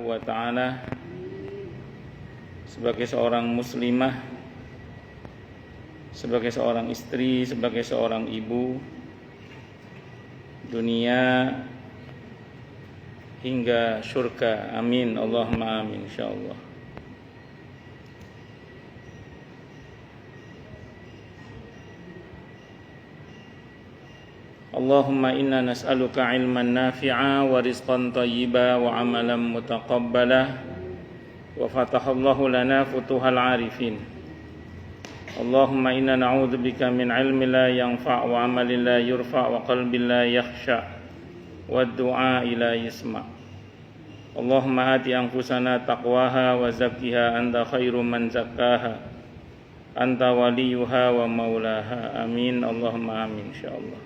wa ta'ala sebagai seorang muslimah, sebagai seorang istri, sebagai seorang ibu, dunia hingga surga. Amin, Allahumma amin, insyaallah. Allahumma inna nas'aluka ilman nafi'a wa rizqan thayyiba wa amalan mutaqabbala wa fatahallahu lana futuhal arifin. Allahumma inna na'udzubika min ilmin la yanfa' wa amalin la yurfa' wa qalbin la yakhsha' wa du'a la yasma'. Allahumma ati anfusana taqwaha wa zakkiha anta khairu man zakkaha anta waliyuha wa maulaha. Amin, Allahumma amin, insyaallah.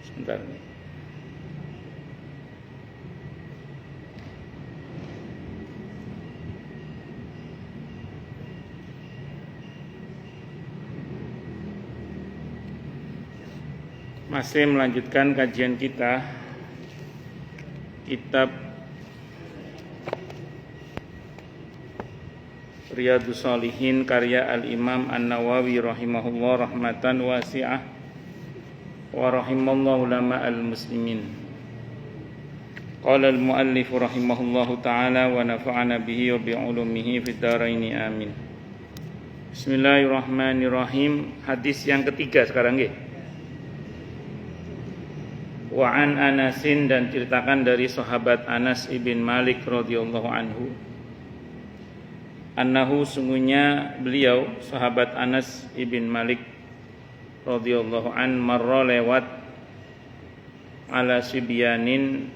Sebentar nih. Masih melanjutkan kajian kita kitab Riyadhus Shalihin karya Al-Imam An-Nawawi rahimahullah rahmatan wasi'ah wa rahimallahu lama al-muslimin. Qala al-muallif rahimahullahu ta'ala wa nafa'ana bihi wa bi'ulumihi fid dharaini amin. Bismillahirrahmanirrahim. Hadis yang ketiga sekarang nggih. Wa an Anasin, dan ceritakan dari sahabat Anas ibn Malik radhiyallahu anhu. Annahu, sungguhnya beliau sahabat Anas ibn Malik radhiyallahu an marra lewat ala sibyanin,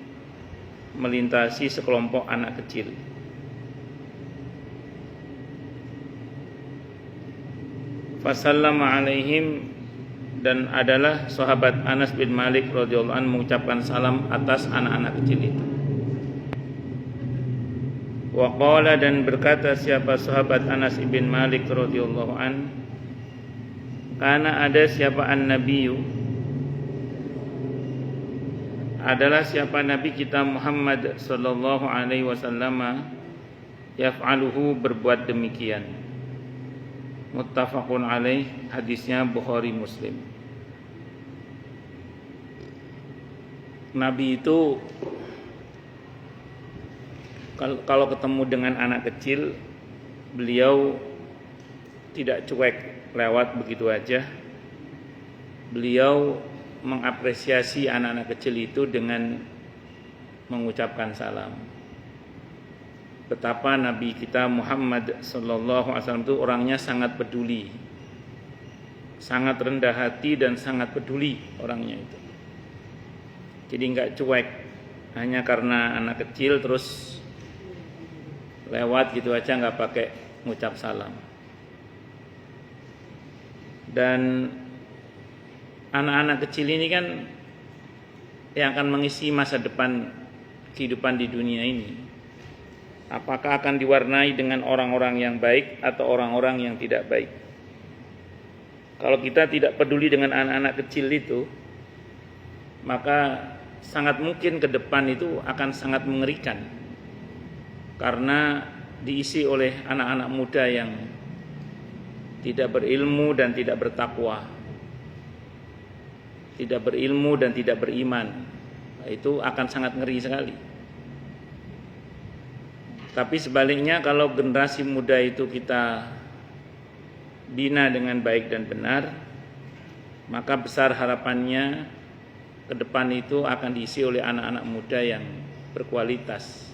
melintasi sekelompok anak kecil. Fasallama alaihim, dan adalah sahabat Anas bin Malik radhiyallahu an mengucapkan salam atas anak-anak kecil itu. Wa qala, dan berkata siapa sahabat Anas bin Malik radhiyallahu an, karena ada siapa an-nabiyyu, adalah siapa nabi kita Muhammad sallallahu alaihi wasallam, yaf'aluhu, berbuat demikian. Muttafaqun alaih, hadisnya Bukhari Muslim. Nabi itu kalau ketemu dengan anak kecil, beliau tidak cuek lewat begitu aja. Beliau mengapresiasi anak-anak kecil itu dengan mengucapkan salam. Betapa Nabi kita Muhammad sallallahu alaihi wasallam itu orangnya sangat peduli, sangat rendah hati dan sangat peduli orangnya itu. Jadi enggak cuek hanya karena anak kecil terus lewat gitu aja, enggak pakai ngucap salam. Dan anak-anak kecil ini kan yang akan mengisi masa depan kehidupan di dunia ini. Apakah akan diwarnai dengan orang-orang yang baik atau orang-orang yang tidak baik? Kalau kita tidak peduli dengan anak-anak kecil itu, maka sangat mungkin ke depan itu akan sangat mengerikan, karena diisi oleh anak-anak muda yang tidak berilmu dan tidak bertakwa, tidak berilmu dan tidak beriman. Itu akan sangat ngeri sekali. Tapi sebaliknya, kalau generasi muda itu kita bina dengan baik dan benar, maka besar harapannya ke depan itu akan diisi oleh anak-anak muda yang berkualitas,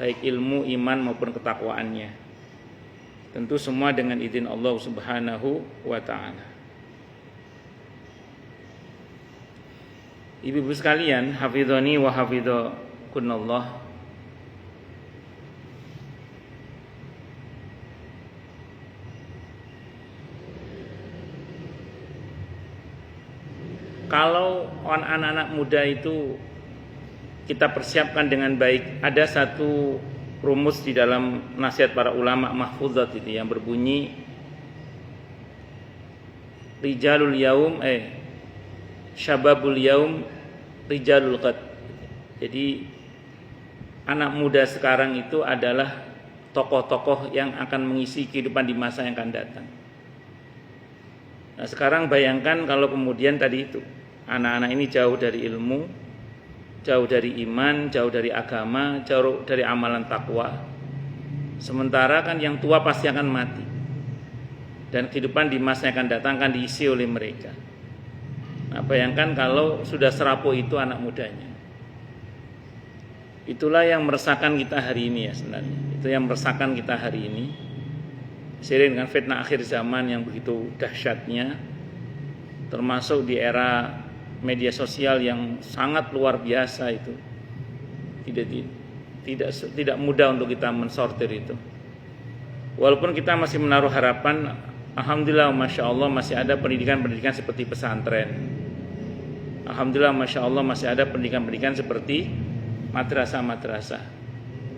baik ilmu, iman maupun ketakwaannya. Tentu semua dengan izin Allah Subhanahu wa ta'ala. Ibu-ibu sekalian, hafidhani wa hafidhakunallah. Kalau anak-anak muda itu kita persiapkan dengan baik, ada satu rumus di dalam nasihat para ulama mahfuzat itu yang berbunyi Rijalul yaum syababul yaum rijalul qad. Jadi anak muda sekarang itu adalah tokoh-tokoh yang akan mengisi kehidupan di masa yang akan datang. Nah, sekarang bayangkan kalau kemudian tadi itu anak-anak ini jauh dari ilmu, jauh dari iman, jauh dari agama, jauh dari amalan takwa. Sementara kan yang tua pasti akan mati. Dan kehidupan di masa yang akan datang akan diisi oleh mereka. Nah, bayangkan kalau sudah serapuh itu anak mudanya. Itulah yang meresahkan kita hari ini ya sebenarnya. Itu yang meresahkan kita hari ini. Seiring dengan fitnah akhir zaman yang begitu dahsyatnya, termasuk di era media sosial yang sangat luar biasa itu. Tidak mudah untuk kita mensortir itu. Walaupun kita masih menaruh harapan, alhamdulillah, masya Allah masih ada pendidikan-pendidikan seperti pesantren. Alhamdulillah, masya Allah masih ada pendidikan-pendidikan seperti madrasah-madrasah,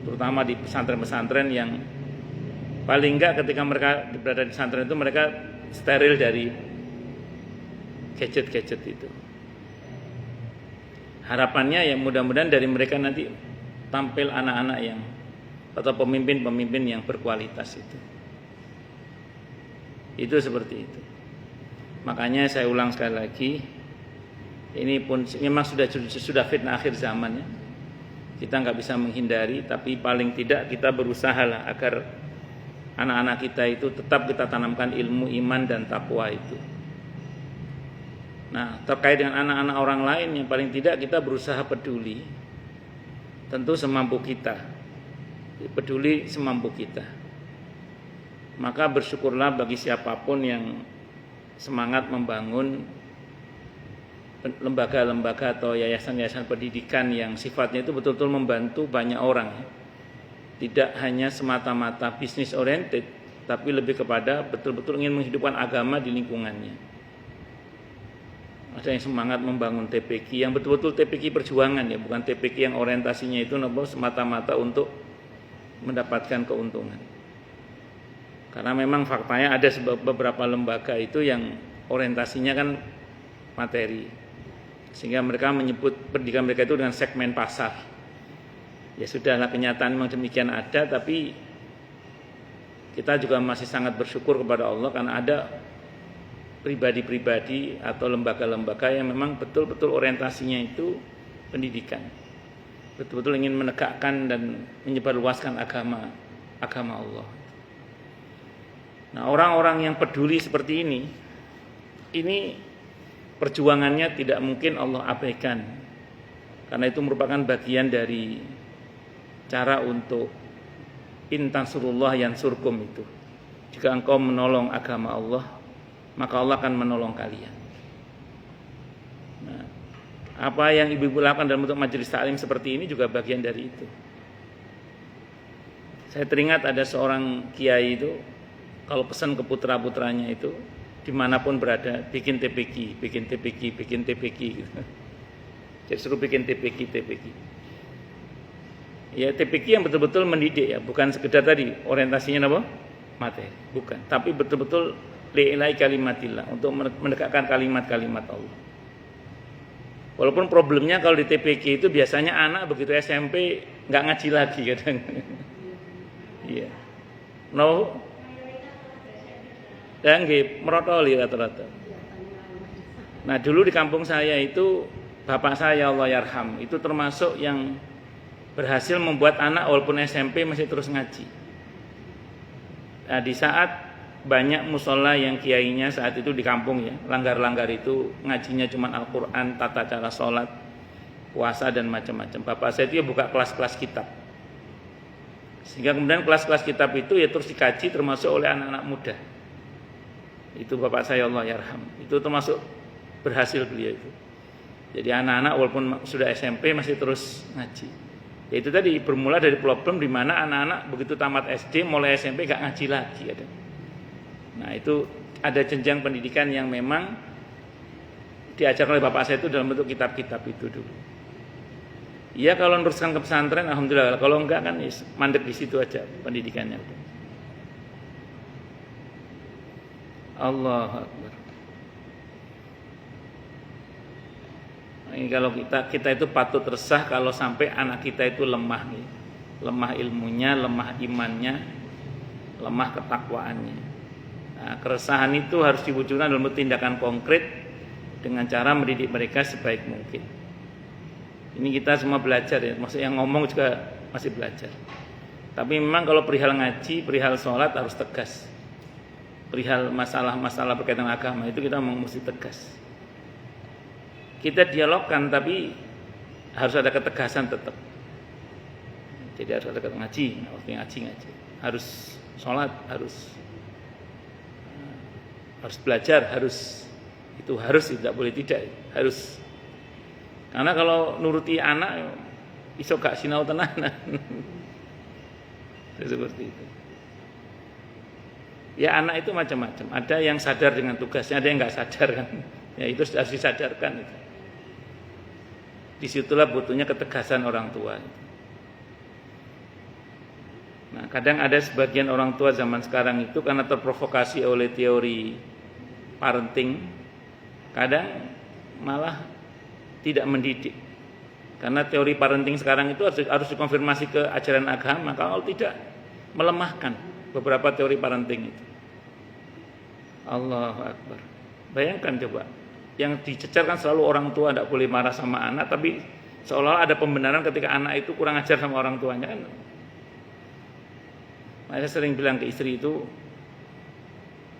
terutama di pesantren-pesantren yang paling enggak ketika mereka berada di pesantren itu mereka steril dari gadget-gadget itu. Harapannya ya mudah-mudahan dari mereka nanti tampil anak-anak yang atau pemimpin-pemimpin yang berkualitas itu. Itu seperti itu. Makanya saya ulang sekali lagi, ini pun memang sudah fitnah akhir zaman ya. Kita nggak bisa menghindari, tapi paling tidak kita berusaha lah agar anak-anak kita itu tetap kita tanamkan ilmu, iman dan takwa itu. Nah, terkait dengan anak-anak orang lain yang paling tidak kita berusaha peduli. Tentu semampu kita. Peduli semampu kita. Maka bersyukurlah bagi siapapun yang semangat membangun lembaga-lembaga atau yayasan-yayasan pendidikan yang sifatnya itu betul-betul membantu banyak orang. Tidak hanya semata-mata bisnis oriented, tapi lebih kepada betul-betul ingin menghidupkan agama di lingkungannya. Ada yang semangat membangun TPQ yang betul-betul TPQ perjuangan ya, bukan TPQ yang orientasinya itu semata-mata untuk mendapatkan keuntungan. Karena memang faktanya ada beberapa lembaga itu yang orientasinya kan materi. Sehingga mereka menyebut pendidikan mereka itu dengan segmen pasar. Ya sudahlah, kenyataan memang demikian ada, tapi kita juga masih sangat bersyukur kepada Allah karena ada pribadi-pribadi atau lembaga-lembaga yang memang betul-betul orientasinya itu pendidikan. Betul-betul ingin menegakkan dan menyebarluaskan agama Allah. Nah, orang-orang yang peduli seperti ini perjuangannya tidak mungkin Allah abaikan. Karena itu merupakan bagian dari cara untuk intansurullah yansurkum itu. Jika engkau menolong agama Allah, maka Allah akan menolong kalian. Nah, apa yang ibu-ibu lakukan dalam bentuk majelis taklim seperti ini juga bagian dari itu. Saya teringat ada seorang kiai itu kalau pesan ke putra-putranya itu dimanapun berada, bikin TPQ gitu. Jadi suruh bikin TPQ. Ya TPQ yang betul-betul mendidik ya, bukan sekedar tadi orientasinya apa? Materi, bukan. Tapi betul-betul li'ilai kalimatillah, untuk menegakkan kalimat-kalimat Allah. Walaupun problemnya kalau di TPQ itu biasanya anak begitu SMP nggak ngaji lagi kadang. Iya. Dan merotoli rata-rata. Nah dulu di kampung saya itu bapak saya Allah yarham itu termasuk yang berhasil membuat anak walaupun SMP masih terus ngaji. Nah di saat banyak musola yang kiainya saat itu di kampung ya langgar-langgar itu ngajinya cuma Al-Quran, tata cara sholat, puasa dan macam-macam. Bapak saya itu ya buka kelas-kelas kitab. Sehingga kemudian kelas-kelas kitab itu ya terus dikaji termasuk oleh anak-anak muda. Itu bapak saya Allah yarham. Itu termasuk berhasil beliau itu. Jadi anak-anak walaupun sudah SMP masih terus ngaji. Ya itu tadi bermula dari problem di mana anak-anak begitu tamat SD mulai SMP gak ngaji lagi ada. Nah itu ada jenjang pendidikan yang memang diajarkan oleh bapak saya itu dalam bentuk kitab-kitab itu dulu. Iya kalau meneruskan ke pesantren alhamdulillah, kalau enggak kan mandek di situ aja pendidikannya. Allahu Akbar. Nah, Ini kalau kita itu patut resah kalau sampai anak kita itu lemah nih. Lemah ilmunya, lemah imannya, lemah ketakwaannya. Nah, keresahan itu harus diwujudkan dalam tindakan konkret dengan cara mendidik mereka sebaik mungkin. Ini kita semua belajar ya, maksud yang ngomong juga masih belajar. Tapi memang kalau perihal ngaji, perihal sholat harus tegas. Perihal masalah-masalah berkaitan agama itu kita mesti tegas. Kita dialogkan tapi harus ada ketegasan tetap. Jadi harus ada ngaji, waktu ngaji. Harus sholat, harus belajar, harus tidak boleh tidak, harus. Karena kalau nuruti anak iso gak sinau tenanan. Seperti itu. Ya anak itu macam-macam. Ada yang sadar dengan tugasnya, ada yang nggak sadar kan. Ya itu harus disadarkan. Disitulah butuhnya ketegasan orang tua. Nah, kadang ada sebagian orang tua zaman sekarang itu karena terprovokasi oleh teori parenting, kadang malah tidak mendidik. Karena teori parenting sekarang itu harus dikonfirmasi ke ajaran agama. Kalau tidak, melemahkan beberapa teori parenting itu. Allahu Akbar. Bayangkan coba, yang dicecar kan selalu orang tua tidak boleh marah sama anak, tapi seolah-olah ada pembenaran ketika anak itu kurang ajar sama orang tuanya kan. Saya sering bilang ke istri itu,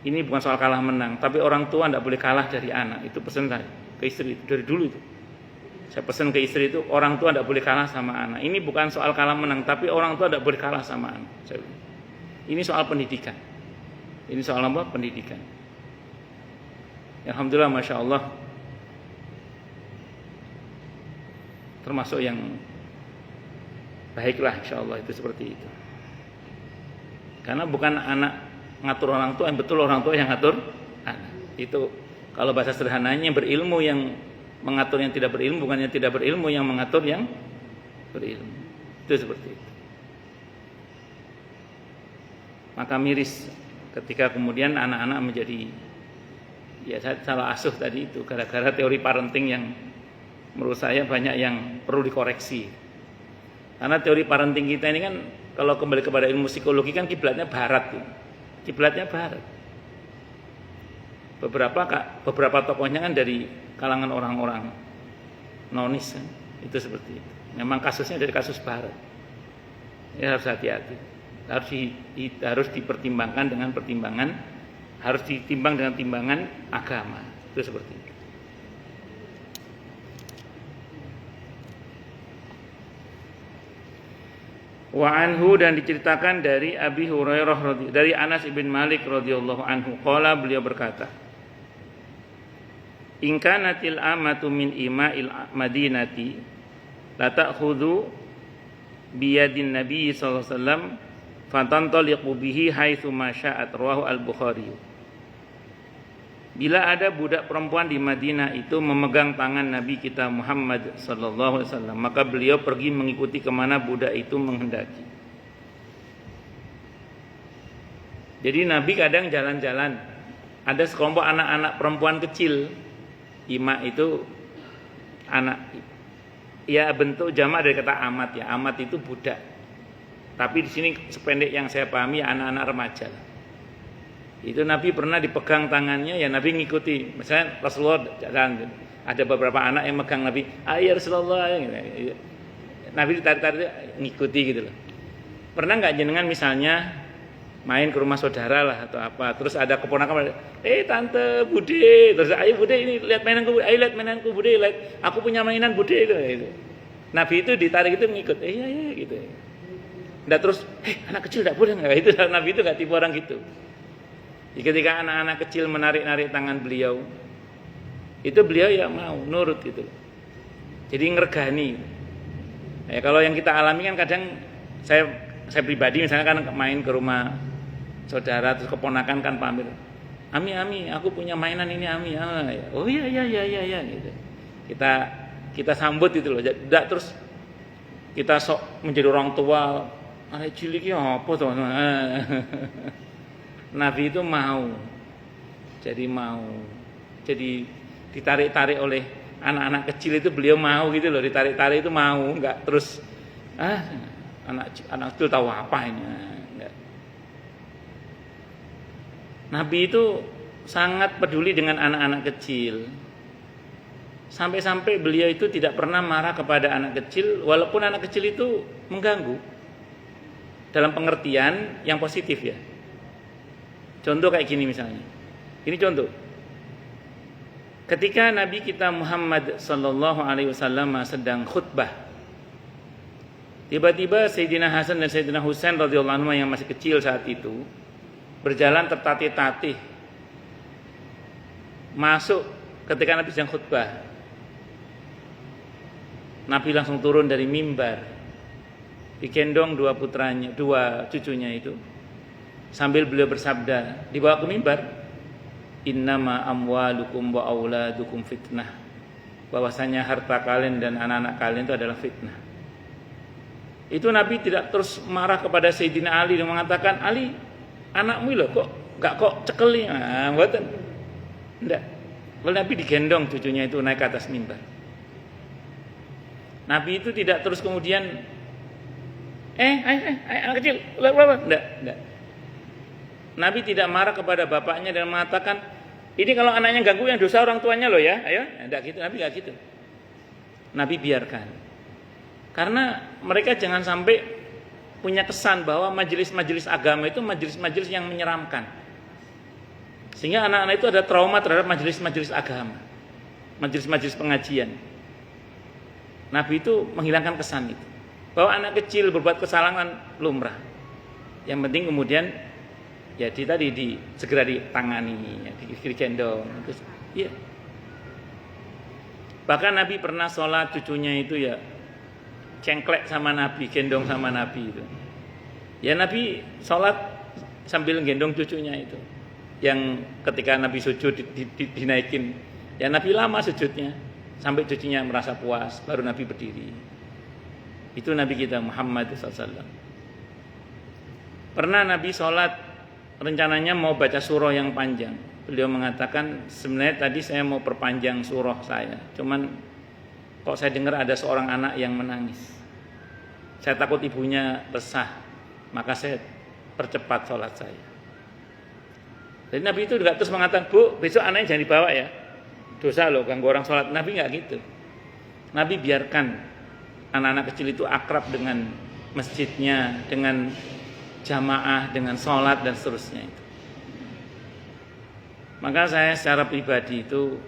ini bukan soal kalah menang, tapi orang tua tidak boleh kalah dari anak. Itu pesan saya ke istri itu, dari dulu itu. Saya pesan ke istri itu, orang tua tidak boleh kalah sama anak. Ini bukan soal kalah menang, tapi orang tua tidak boleh kalah sama anak. Ini soal pendidikan. Ini soal apa? Pendidikan. Alhamdulillah, Masya Allah, termasuk yang baiklah, Insya Allah itu seperti itu. Karena bukan anak ngatur orang tua, yang betul orang tua yang ngatur anak. Itu kalau bahasa sederhananya berilmu yang mengatur yang tidak berilmu, bukan yang tidak berilmu yang mengatur yang berilmu. Itu seperti itu. Maka miris ketika kemudian anak-anak menjadi, ya saya salah asuh tadi itu gara-gara teori parenting yang menurut saya banyak yang perlu dikoreksi. Karena teori parenting kita ini kan kalau kembali kepada ilmu psikologi kan kiblatnya barat tuh. Kiblatnya barat. Beberapa tokohnya kan dari kalangan orang-orang nonis kan. Itu seperti itu. Memang kasusnya dari kasus barat. Ya harus hati-hati. Harus dipertimbangkan dengan pertimbangan, harus ditimbang dengan timbangan agama. Itu seperti itu. Wa anhu, dan diceritakan dari Abi Hurairah dari Anas bin Malik radhiyallahu anhu, qala, beliau berkata, in kanatil amatu min ima'il madinati la ta'khudhu biyadin nabiy sallallahu alaihi wasallam fatantaliqu bihi haitsu ma sya'at, rawahu al-Bukhari. Bila ada budak perempuan di Madinah itu memegang tangan Nabi kita Muhammad sallallahu alaihi wasallam, maka beliau pergi mengikuti kemana budak itu menghendaki. Jadi Nabi kadang jalan-jalan, ada sekelompok anak-anak perempuan kecil. Ima itu anak, ya bentuk jamak dari kata amat ya. Amat itu budak. Tapi di sini sependek yang saya pahami anak-anak remaja. Itu Nabi pernah dipegang tangannya, ya Nabi ngikuti. Misalnya Rasulullah jalan, ada beberapa anak yang megang Nabi, ayo Rasulullah, Nabi ditarik-tarik ngikuti gitu loh. Pernah nggak jenengan misalnya main ke rumah saudara lah atau apa, terus ada keponakan, tante Bude, terus ayo Bude ini lihat mainanku, ayo lihat mainanku Bude, lihat aku punya mainan Bude gitu. Nabi itu ditarik itu ngikut, iya gitu. Nggak terus, anak kecil nggak boleh nggak, itu Nabi itu nggak tipe orang gitu. Ketika anak-anak kecil menarik-narik tangan beliau, itu beliau ya mau nurut gitu. Jadi ngergani. Ya, kalau yang kita alami kan kadang saya pribadi misalnya kan main ke rumah saudara terus keponakan kan pamit. Ami, aku punya mainan ini Ami. Oh iya gitu. Kita sambut gitu loh. Tidak terus kita sok menjadi orang tua. Anak cilik ya apa tuh? Nabi itu mau, jadi ditarik-tarik oleh anak-anak kecil itu beliau mau gitu loh, ditarik-tarik itu mau, enggak terus anak kecil tahu apa ini. Enggak. Nabi itu sangat peduli dengan anak-anak kecil. Sampai-sampai beliau itu tidak pernah marah kepada anak kecil walaupun anak kecil itu mengganggu. Dalam pengertian yang positif ya. Contoh kayak gini misalnya. Ini contoh. Ketika Nabi kita Muhammad sallallahu alaihi wasallam sedang khutbah, tiba-tiba Sayyidina Hasan dan Sayyidina Husain radhiyallahu anhum yang masih kecil saat itu berjalan tertatih-tatih masuk ketika Nabi sedang khutbah. Nabi langsung turun dari mimbar, digendong dua cucunya itu, sambil beliau bersabda, dibawa ke mimbar, innama amwalukum wa auladukum fitnah, bahwasanya harta kalian dan anak-anak kalian itu adalah fitnah. Itu Nabi tidak terus marah kepada Sayyidina Ali dan mengatakan, Ali, anakmu loh kok cekeli, mboten. Enggak. Lalu Nabi digendong cucunya itu naik ke atas mimbar. Nabi itu tidak terus kemudian anak kecil, enggak. Nabi tidak marah kepada bapaknya dan mengatakan, ini kalau anaknya ganggu yang dosa orang tuanya loh ya, ayo, enggak gitu. Nabi enggak gitu. Nabi biarkan. Karena mereka jangan sampai punya kesan bahwa majelis-majelis agama itu majelis-majelis yang menyeramkan. Sehingga anak-anak itu ada trauma terhadap majelis-majelis agama, majelis-majelis pengajian. Nabi itu menghilangkan kesan itu. Bahwa anak kecil berbuat kesalahan lumrah. Yang penting kemudian ya segera ditangani, ya, digendong. Terus, ya. Bahkan Nabi pernah sholat cucunya itu ya cengklek sama Nabi, gendong sama Nabi itu. Ya Nabi sholat sambil gendong cucunya itu. Yang ketika Nabi sujud dinaikin, ya Nabi lama sujudnya sampai cucunya merasa puas, baru Nabi berdiri. Itu Nabi kita Muhammad SAW. Pernah Nabi sholat rencananya mau baca surah yang panjang. Beliau mengatakan, sebenarnya tadi saya mau perpanjang surah saya, cuman kok saya dengar ada seorang anak yang menangis. Saya takut ibunya resah, maka saya percepat sholat saya. Jadi Nabi itu juga terus mengatakan, Bu, besok anaknya jangan dibawa ya, dosa loh ganggu orang sholat. Nabi nggak gitu. Nabi biarkan anak-anak kecil itu akrab dengan masjidnya, dengan jamaah, dengan sholat dan seterusnya itu. Maka saya secara pribadi itu,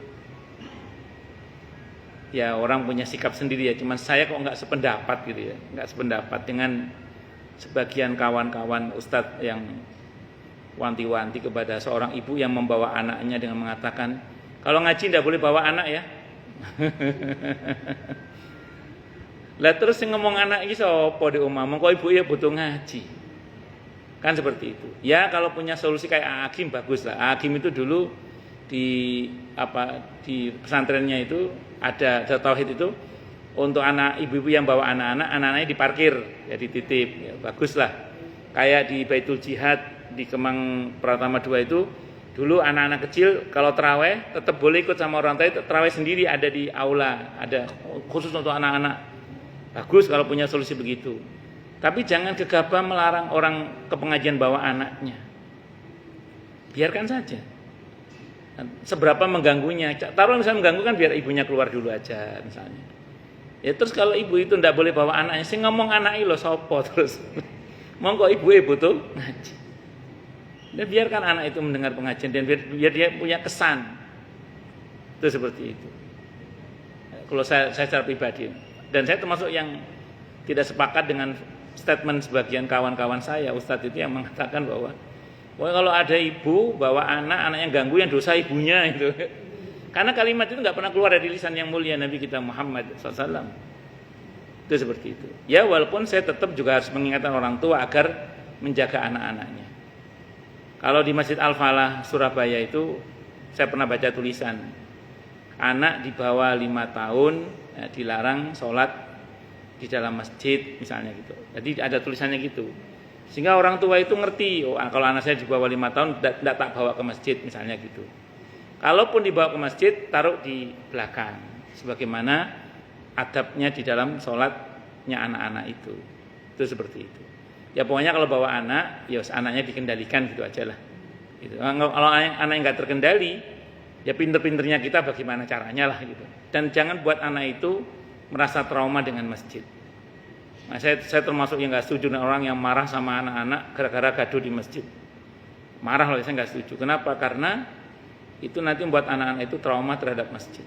ya orang punya sikap sendiri ya, cuman saya kok nggak sependapat gitu ya, nggak sependapat dengan sebagian kawan-kawan ustadz yang wanti-wanti kepada seorang ibu yang membawa anaknya dengan mengatakan, kalau ngaji tidak boleh bawa anak ya. Lah terus yang ngomong anak iki sapa di omah, mongko ibu ya butuh ngaji. Kan seperti itu. Ya kalau punya solusi kayak Hakim bagus lah. Hakim itu dulu di pesantrennya itu ada tauhid itu untuk anak ibu-ibu yang bawa anak-anaknya diparkir, ya dititip, ya bagus lah. Kayak di Baitul Jihad di Kemang Pratama 2 itu dulu anak-anak kecil kalau tarawih tetap boleh ikut sama orang tua, tarawih sendiri ada di aula, ada khusus untuk anak-anak. Bagus kalau punya solusi begitu. Tapi jangan gegabah melarang orang ke pengajian bawa anaknya. Biarkan saja. Seberapa mengganggunya. Taruh misalnya mengganggu kan biar ibunya keluar dulu aja misalnya. Ya terus kalau ibu itu tidak boleh bawa anaknya, sing ngomong anaknya lo sopo terus. Monggo ibu tuh ngaji. Dan biarkan anak itu mendengar pengajian dan biar dia punya kesan. Itu seperti itu. Kalau saya secara pribadi, dan saya termasuk yang tidak sepakat dengan statement sebagian kawan-kawan saya, ustadz itu yang mengatakan bahwa kalau ada ibu bawa anak yang ganggu yang dosa ibunya itu. Karena kalimat itu nggak pernah keluar dari lisan yang mulia Nabi kita Muhammad SAW. Itu seperti itu. Ya walaupun saya tetap juga harus mengingatkan orang tua agar menjaga anak-anaknya. Kalau di Masjid Al-Falah Surabaya itu saya pernah baca tulisan, anak di bawah 5 tahun ya, dilarang sholat di dalam masjid misalnya gitu. Jadi ada tulisannya gitu. Sehingga orang tua itu ngerti, oh kalau anak saya di bawah 5 tahun tidak tak bawa ke masjid misalnya gitu. Kalaupun dibawa ke masjid, taruh di belakang sebagaimana adabnya di dalam sholatnya anak-anak itu seperti itu. Ya pokoknya kalau bawa anak, ya anaknya dikendalikan gitu aja lah. Gitu. Kalau anak yang nggak terkendali, ya pinter-pinternya kita bagaimana caranya lah gitu. Dan jangan buat anak itu merasa trauma dengan masjid. Nah, saya termasuk yang nggak setuju dengan orang yang marah sama anak-anak gara-gara gaduh di masjid. Marah loh, saya nggak setuju. Kenapa? Karena itu nanti membuat anak-anak itu trauma terhadap masjid.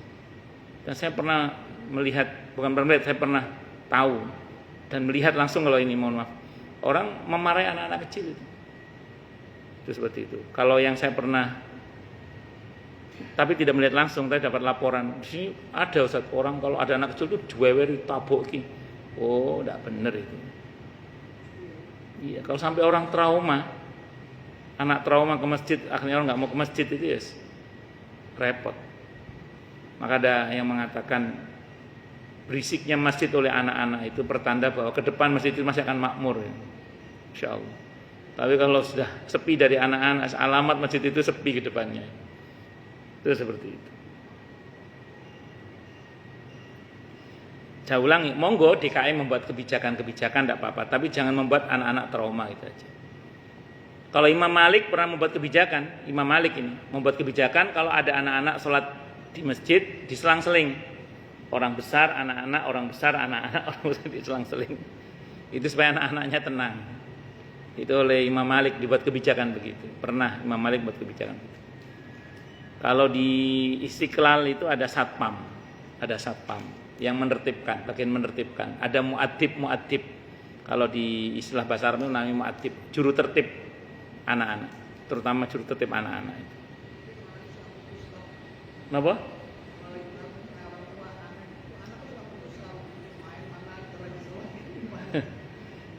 Dan saya pernah melihat, bukan pernah melihat, saya pernah tahu dan melihat langsung kalau ini, mohon maaf, orang memarahi anak-anak kecil itu seperti itu. Kalau yang saya pernah, tapi tidak melihat langsung, saya dapat laporan di sini ada Ustaz, orang kalau ada anak kecil itu juwewer ditabuk ki. Oh, tidak benar itu. Iya, kalau sampai orang trauma, anak trauma ke masjid, akhirnya orang nggak mau ke masjid itu ya repot. Maka ada yang mengatakan berisiknya masjid oleh anak-anak itu pertanda bahwa ke depan masjid itu masih akan makmur, ya. Insya Allah. Tapi kalau sudah sepi dari anak-anak, alamat masjid itu sepi ke depannya. Itu seperti itu. Saya ulangi, monggo DKI membuat kebijakan-kebijakan tidak apa-apa, tapi jangan membuat anak-anak trauma itu aja. Kalau Imam Malik pernah membuat kebijakan, Imam Malik ini membuat kebijakan kalau ada anak-anak sholat di masjid diselang-seling, orang besar, anak-anak, orang besar, anak-anak, orang besar diselang-seling. Itu supaya anak-anaknya tenang. Itu oleh Imam Malik dibuat kebijakan begitu. Pernah Imam Malik buat kebijakan begitu. Kalau di Istiqlal itu ada satpam yang menertibkan, bagian menertibkan. Ada muadib. Kalau di istilah bahasa Arab itu namanya muadib, juru tertib anak-anak, terutama juru tertib anak-anak itu. Kenapa?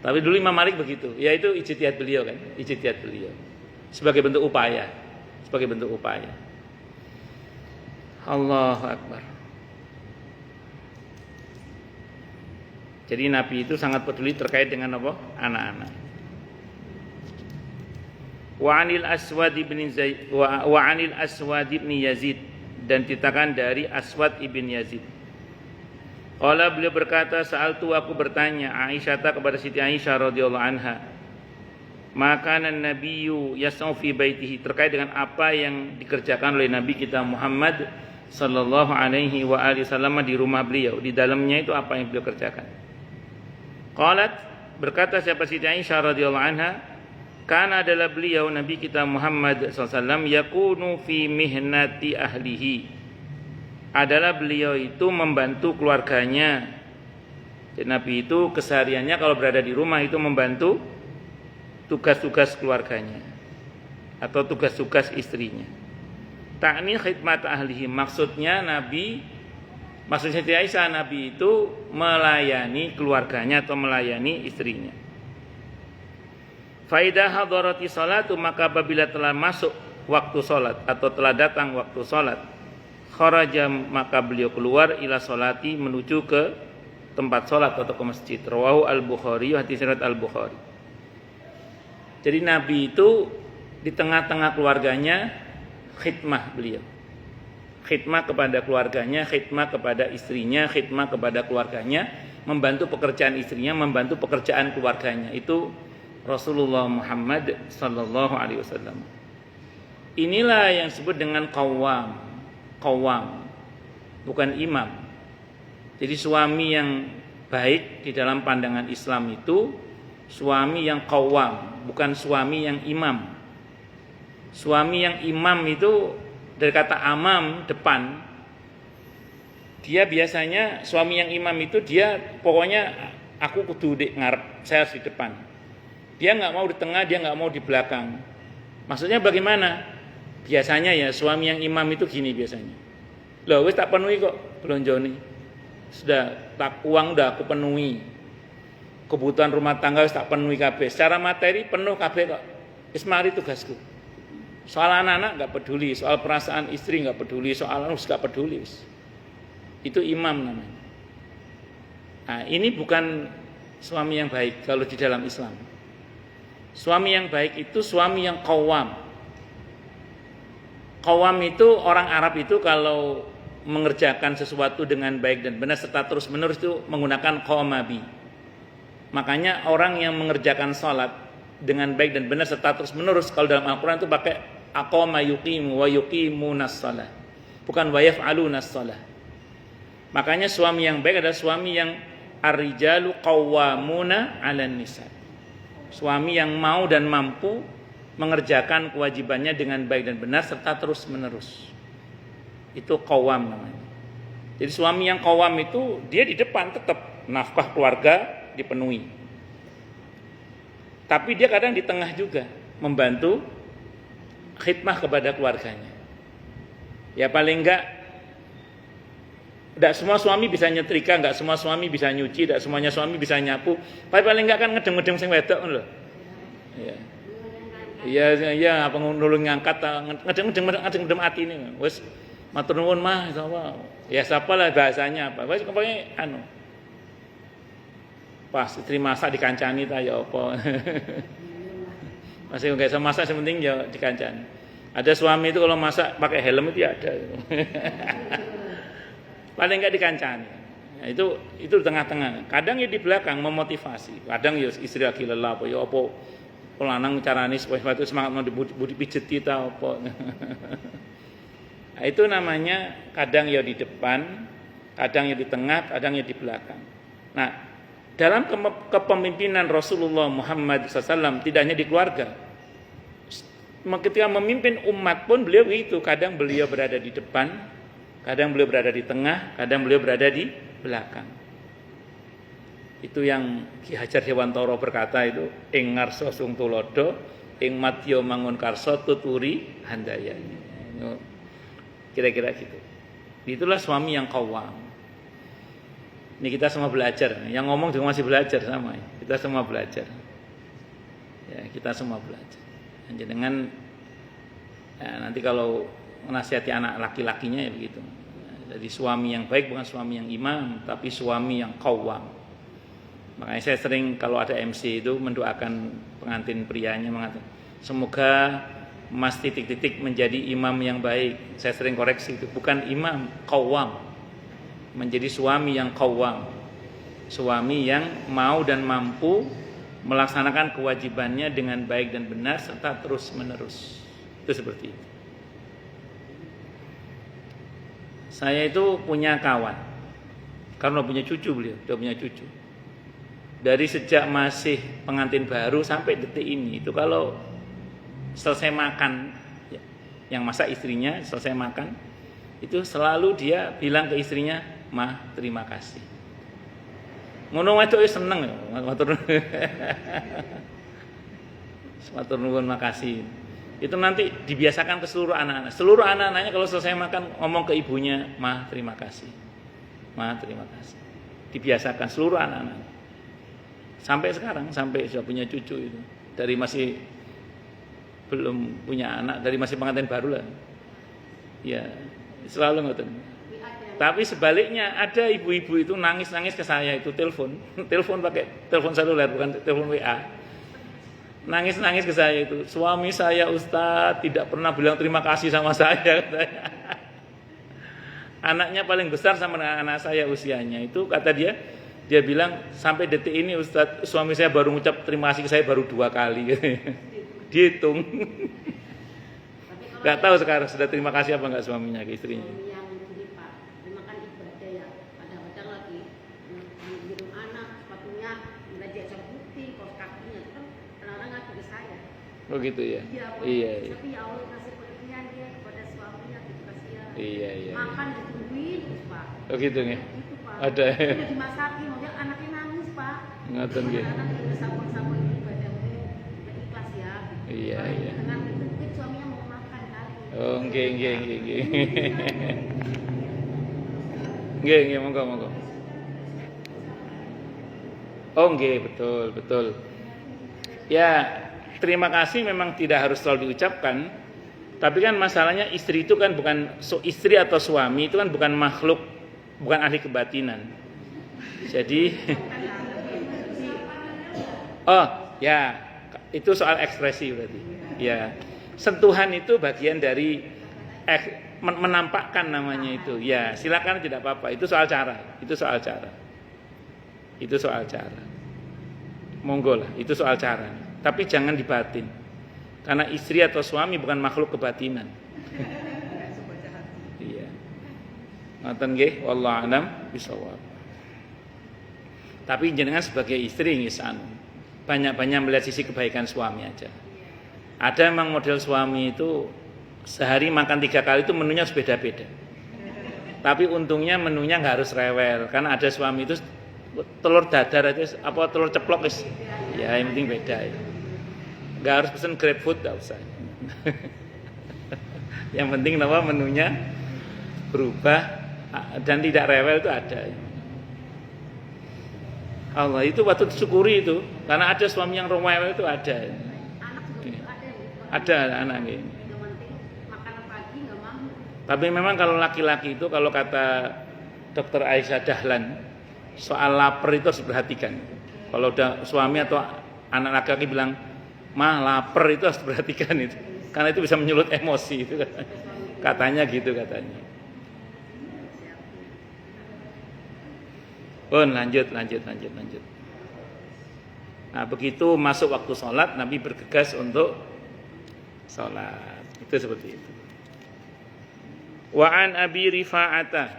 Tapi dulu Imam Malik begitu, yaitu ijtihad beliau kan, ijtihad beliau sebagai bentuk upaya, Allahu Akbar. Jadi Nabi itu sangat peduli terkait dengan apa? Anak-anak. Wa 'anil Aswad ibn Yazid, dan ditakan dari Aswad ibn Yazid. Qala, beliau berkata, sa'altu, aku bertanya Aisyah kepada Siti Aisyah radhiyallahu anha, maka nabiyyu yasau fi baitihi, terkait dengan apa yang dikerjakan oleh Nabi kita Muhammad sallallahu alaihi wa alihi wasallam di rumah beliau, di dalamnya itu apa yang beliau kerjakan. Qalat, berkata siapa Siti Aisyah radhiyallahu anha, karena adalah beliau Nabi kita Muhammad sallallahu alaihi wasallam yakunu fi mihnati ahlihi, adalah beliau itu membantu keluarganya. Jadi Nabi itu kesehariannya kalau berada di rumah itu membantu tugas-tugas keluarganya atau tugas-tugas istrinya. Ta'ni khidmat ahlihi, maksudnya Siti Aisyah, Nabi itu melayani keluarganya atau melayani istrinya. Faidah hadarati salatu, maka apabila telah masuk waktu salat atau telah datang waktu salat, kharaja, maka beliau keluar ila salati, menuju ke tempat salat atau ke masjid. Rawahu al-Bukhari, hadis riwayat al-Bukhari. Jadi Nabi itu di tengah-tengah keluarganya khidmah beliau. Khidmah kepada keluarganya, khidmah kepada istrinya, khidmah kepada keluarganya, membantu pekerjaan istrinya, membantu pekerjaan keluarganya. Itu Rasulullah Muhammad sallallahu alaihi wasallam. Inilah yang disebut dengan qawwam, bukan imam. Jadi suami yang baik di dalam pandangan Islam itu suami yang qawwam, bukan suami yang imam. Suami yang imam itu dari kata amam, depan. Dia biasanya suami yang imam itu dia pokoknya aku kudu di ngarep, saya harus di depan. Dia nggak mau di tengah, dia nggak mau di belakang. Maksudnya bagaimana? Biasanya ya suami yang imam itu gini biasanya. Loh, wis tak penuhi kok belonjone. Sudah tak uang udah aku penuhi. Kebutuhan rumah tangga wis tak penuhi kabeh. Secara materi penuh kabeh kok. Wis mari tugasku. Soal anak-anak nggak peduli, soal perasaan istri nggak peduli, soal anak nggak peduli. Itu imam namanya. Nah, ini bukan suami yang baik kalau di dalam Islam. Suami yang baik itu suami yang qawwam. Qawwam itu orang Arab itu kalau mengerjakan sesuatu dengan baik dan benar serta terus menerus itu menggunakan qama bi. Makanya orang yang mengerjakan sholat dengan baik dan benar serta terus menerus kalau dalam Al-Quran itu pakai aqama yuqimu wa yuqimunas shalah, bukan wa yaf'alunas shalah. Makanya suami yang baik adalah suami yang ar-rijalu qawwamuna 'alan nisa. Suami yang mau dan mampu mengerjakan kewajibannya dengan baik dan benar serta terus menerus. Itu qawwam namanya. Jadi suami yang qawwam itu dia di depan tetap nafkah keluarga dipenuhi. Tapi dia kadang di tengah juga membantu khidmah kepada keluarganya. Ya paling enggak semua suami bisa nyetrika, enggak semua suami bisa nyuci, enggak semuanya suami bisa nyapu. Tapi paling enggak kan ngedeng-ngedeng sing wedok ngono lho. Iya, apa nulung ngangkat ngedeng-ngedeng atine. Wis matur nuwun mah sapa. Ya siapalah bahasanya apa. Wis kepake pas istri masak dikancani ta ya apa. Masih enggak sama masak yang penting ya dikancani. Ada suami itu kalau masak pakai helm itu ya ada. Paling enggak dikancani. Nah, itu di tengah-tengah. Kadang ya di belakang memotivasi. Kadang ya istri lagi lelah apa ya apa lanang carane supaya semangat mau dipijeti ta apa. Nah, itu namanya kadang ya di depan, kadang ya di tengah, kadang ya di belakang. Nah, dalam kepemimpinan Rasulullah Muhammad SAW tidak hanya di keluarga. Ketika memimpin umat pun beliau itu kadang beliau berada di depan, kadang beliau berada di tengah, kadang beliau berada di belakang. Itu yang Ki Hajar Dewantara berkata itu ing ngarsa sung tulodo, ing madya mangun karsa tuturi handayani. Kira-kira gitu. Itulah suami yang qawwam. Ini kita semua belajar. Yang ngomong juga masih belajar sama. Kita semua belajar. Ya, kita semua belajar. Dengan nanti kalau menasihati anak laki-lakinya ya begitu. Jadi suami yang baik bukan suami yang imam, tapi suami yang qawwam. Makanya saya sering kalau ada MC itu mendoakan pengantin prianya mengatakan semoga Mas titik-titik menjadi imam yang baik. Saya sering koreksi itu bukan imam, qawwam. Menjadi suami yang qawwam. Suami yang mau dan mampu melaksanakan kewajibannya dengan baik dan benar serta terus menerus. Itu seperti itu. Saya itu punya kawan. Karena punya cucu beliau, dia punya cucu. Dari sejak masih pengantin baru sampai detik ini itu kalau selesai makan, yang masak istrinya selesai makan, itu selalu dia bilang ke istrinya, "Mah, terima kasih." Ngono wedok seneng ya, matur nuwun makasih. Itu nanti dibiasakan ke seluruh anak-anak. Seluruh anak-anaknya kalau selesai makan ngomong ke ibunya, "Mah, terima kasih." "Mah, terima kasih." Dibiasakan seluruh anak-anak. Sampai sekarang, sampai sudah punya cucu itu. Dari masih belum punya anak, dari masih pengantin baru lah. Ya, selalu ngoten. Tapi sebaliknya ada ibu-ibu itu nangis-nangis ke saya itu telepon pakai telepon seluler bukan telepon WA. Nangis-nangis ke saya itu, "Suami saya Ustaz tidak pernah bilang terima kasih sama saya," katanya. Anaknya paling besar sama anak saya usianya itu kata dia bilang sampai detik ini Ustaz suami saya baru ngucap terima kasih ke saya baru 2 kali. Dihitung. Gak tahu sekarang sudah terima kasih apa enggak suaminya ke istrinya. Yang gini Pak, makan ibadah ya. Kadang-kadang lagi minum anak, sepatunya nggak diajak bukti, kos kakinya itu kan kadang-kadang ngadu ke saya. Oh gitu ya. Iya. Iya. Tapi ya Allah kasih pengertian dia kepada suaminya gitu kasihan. Iya. Makan ditungguin terus Pak. Oh gitu ya. Gitu Pak. Ada. Udah dimasakin, maksudnya anaknya nangis Pak. Ngoten nggih. Anak udah sabun-sabun ibadahmu, udah ikhlas ya. Iya. Dengan itu suaminya mau makan kali. Oh, nggih. Nggih, monggo. Oh, nggih, betul. Ya, terima kasih memang tidak harus selalu diucapkan. Tapi kan masalahnya istri itu kan bukan istri atau suami itu kan bukan makhluk, bukan ahli kebatinan. Jadi oh, ya, itu soal ekspresi berarti. Ya. Sentuhan itu bagian dari menampakkan namanya itu. Ya, silakan tidak apa-apa. Itu soal cara. Monggo lah, itu soal cara. Tapi jangan dibatin. Karena istri atau suami bukan makhluk kebatinan. Iya. Ngoten nggih, wallahu a'lam bishawab. Tapi jenengan sebagai istri ngisan banyak-banyak melihat sisi kebaikan suami aja. Ada memang model suami itu sehari makan 3 kali itu menunya harus beda-beda. Tapi untungnya menunya nggak harus rewel, karena ada suami itu telur dadar aja apa telur ceplok guys. Ya yang penting beda ya. Nggak harus pesen grab food, nggak usah. Yang penting bahwa menunya berubah dan tidak rewel itu ada. Allah itu waktu disyukuri itu, karena ada suami yang rewel itu ada. Anak juga ada yang Ada anak ini. yang penting makanan pagi nggak mau. Tapi memang kalau laki-laki itu, kalau kata Dr. Aisyah Dahlan, soal lapar itu harus diperhatikan. Kalau udah suami atau anak laki-laki bilang, "Mah, lapar," itu harus diperhatikan itu. Karena itu bisa menyulut emosi itu katanya gitu katanya. Lanjut. Nah, begitu masuk waktu sholat, Nabi bergegas untuk sholat. Itu seperti itu. Wa an Abi Rifa'ata,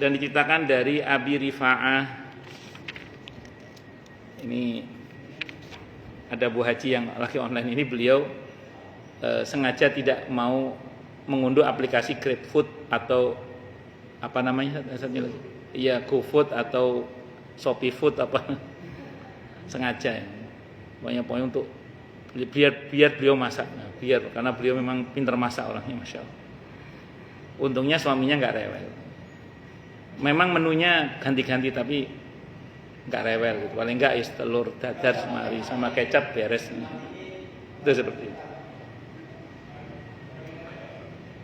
dan diceritakan dari Abi Rifa'ah. Ini ada Bu Haji yang lagi online ini, beliau sengaja tidak mau mengunduh aplikasi GrabFood atau apa namanya satunya lagi? Iya, GoFood atau Shopee Food apa. Sengaja ya. Pokoknya untuk biar beliau masak. Nah, karena beliau memang pintar masak orangnya, Masya Allah. Untungnya suaminya nggak rewel. Memang menunya ganti-ganti tapi nggak rewel gitu. Paling nggak telur dadar semari sama kecap beres. Itu seperti itu.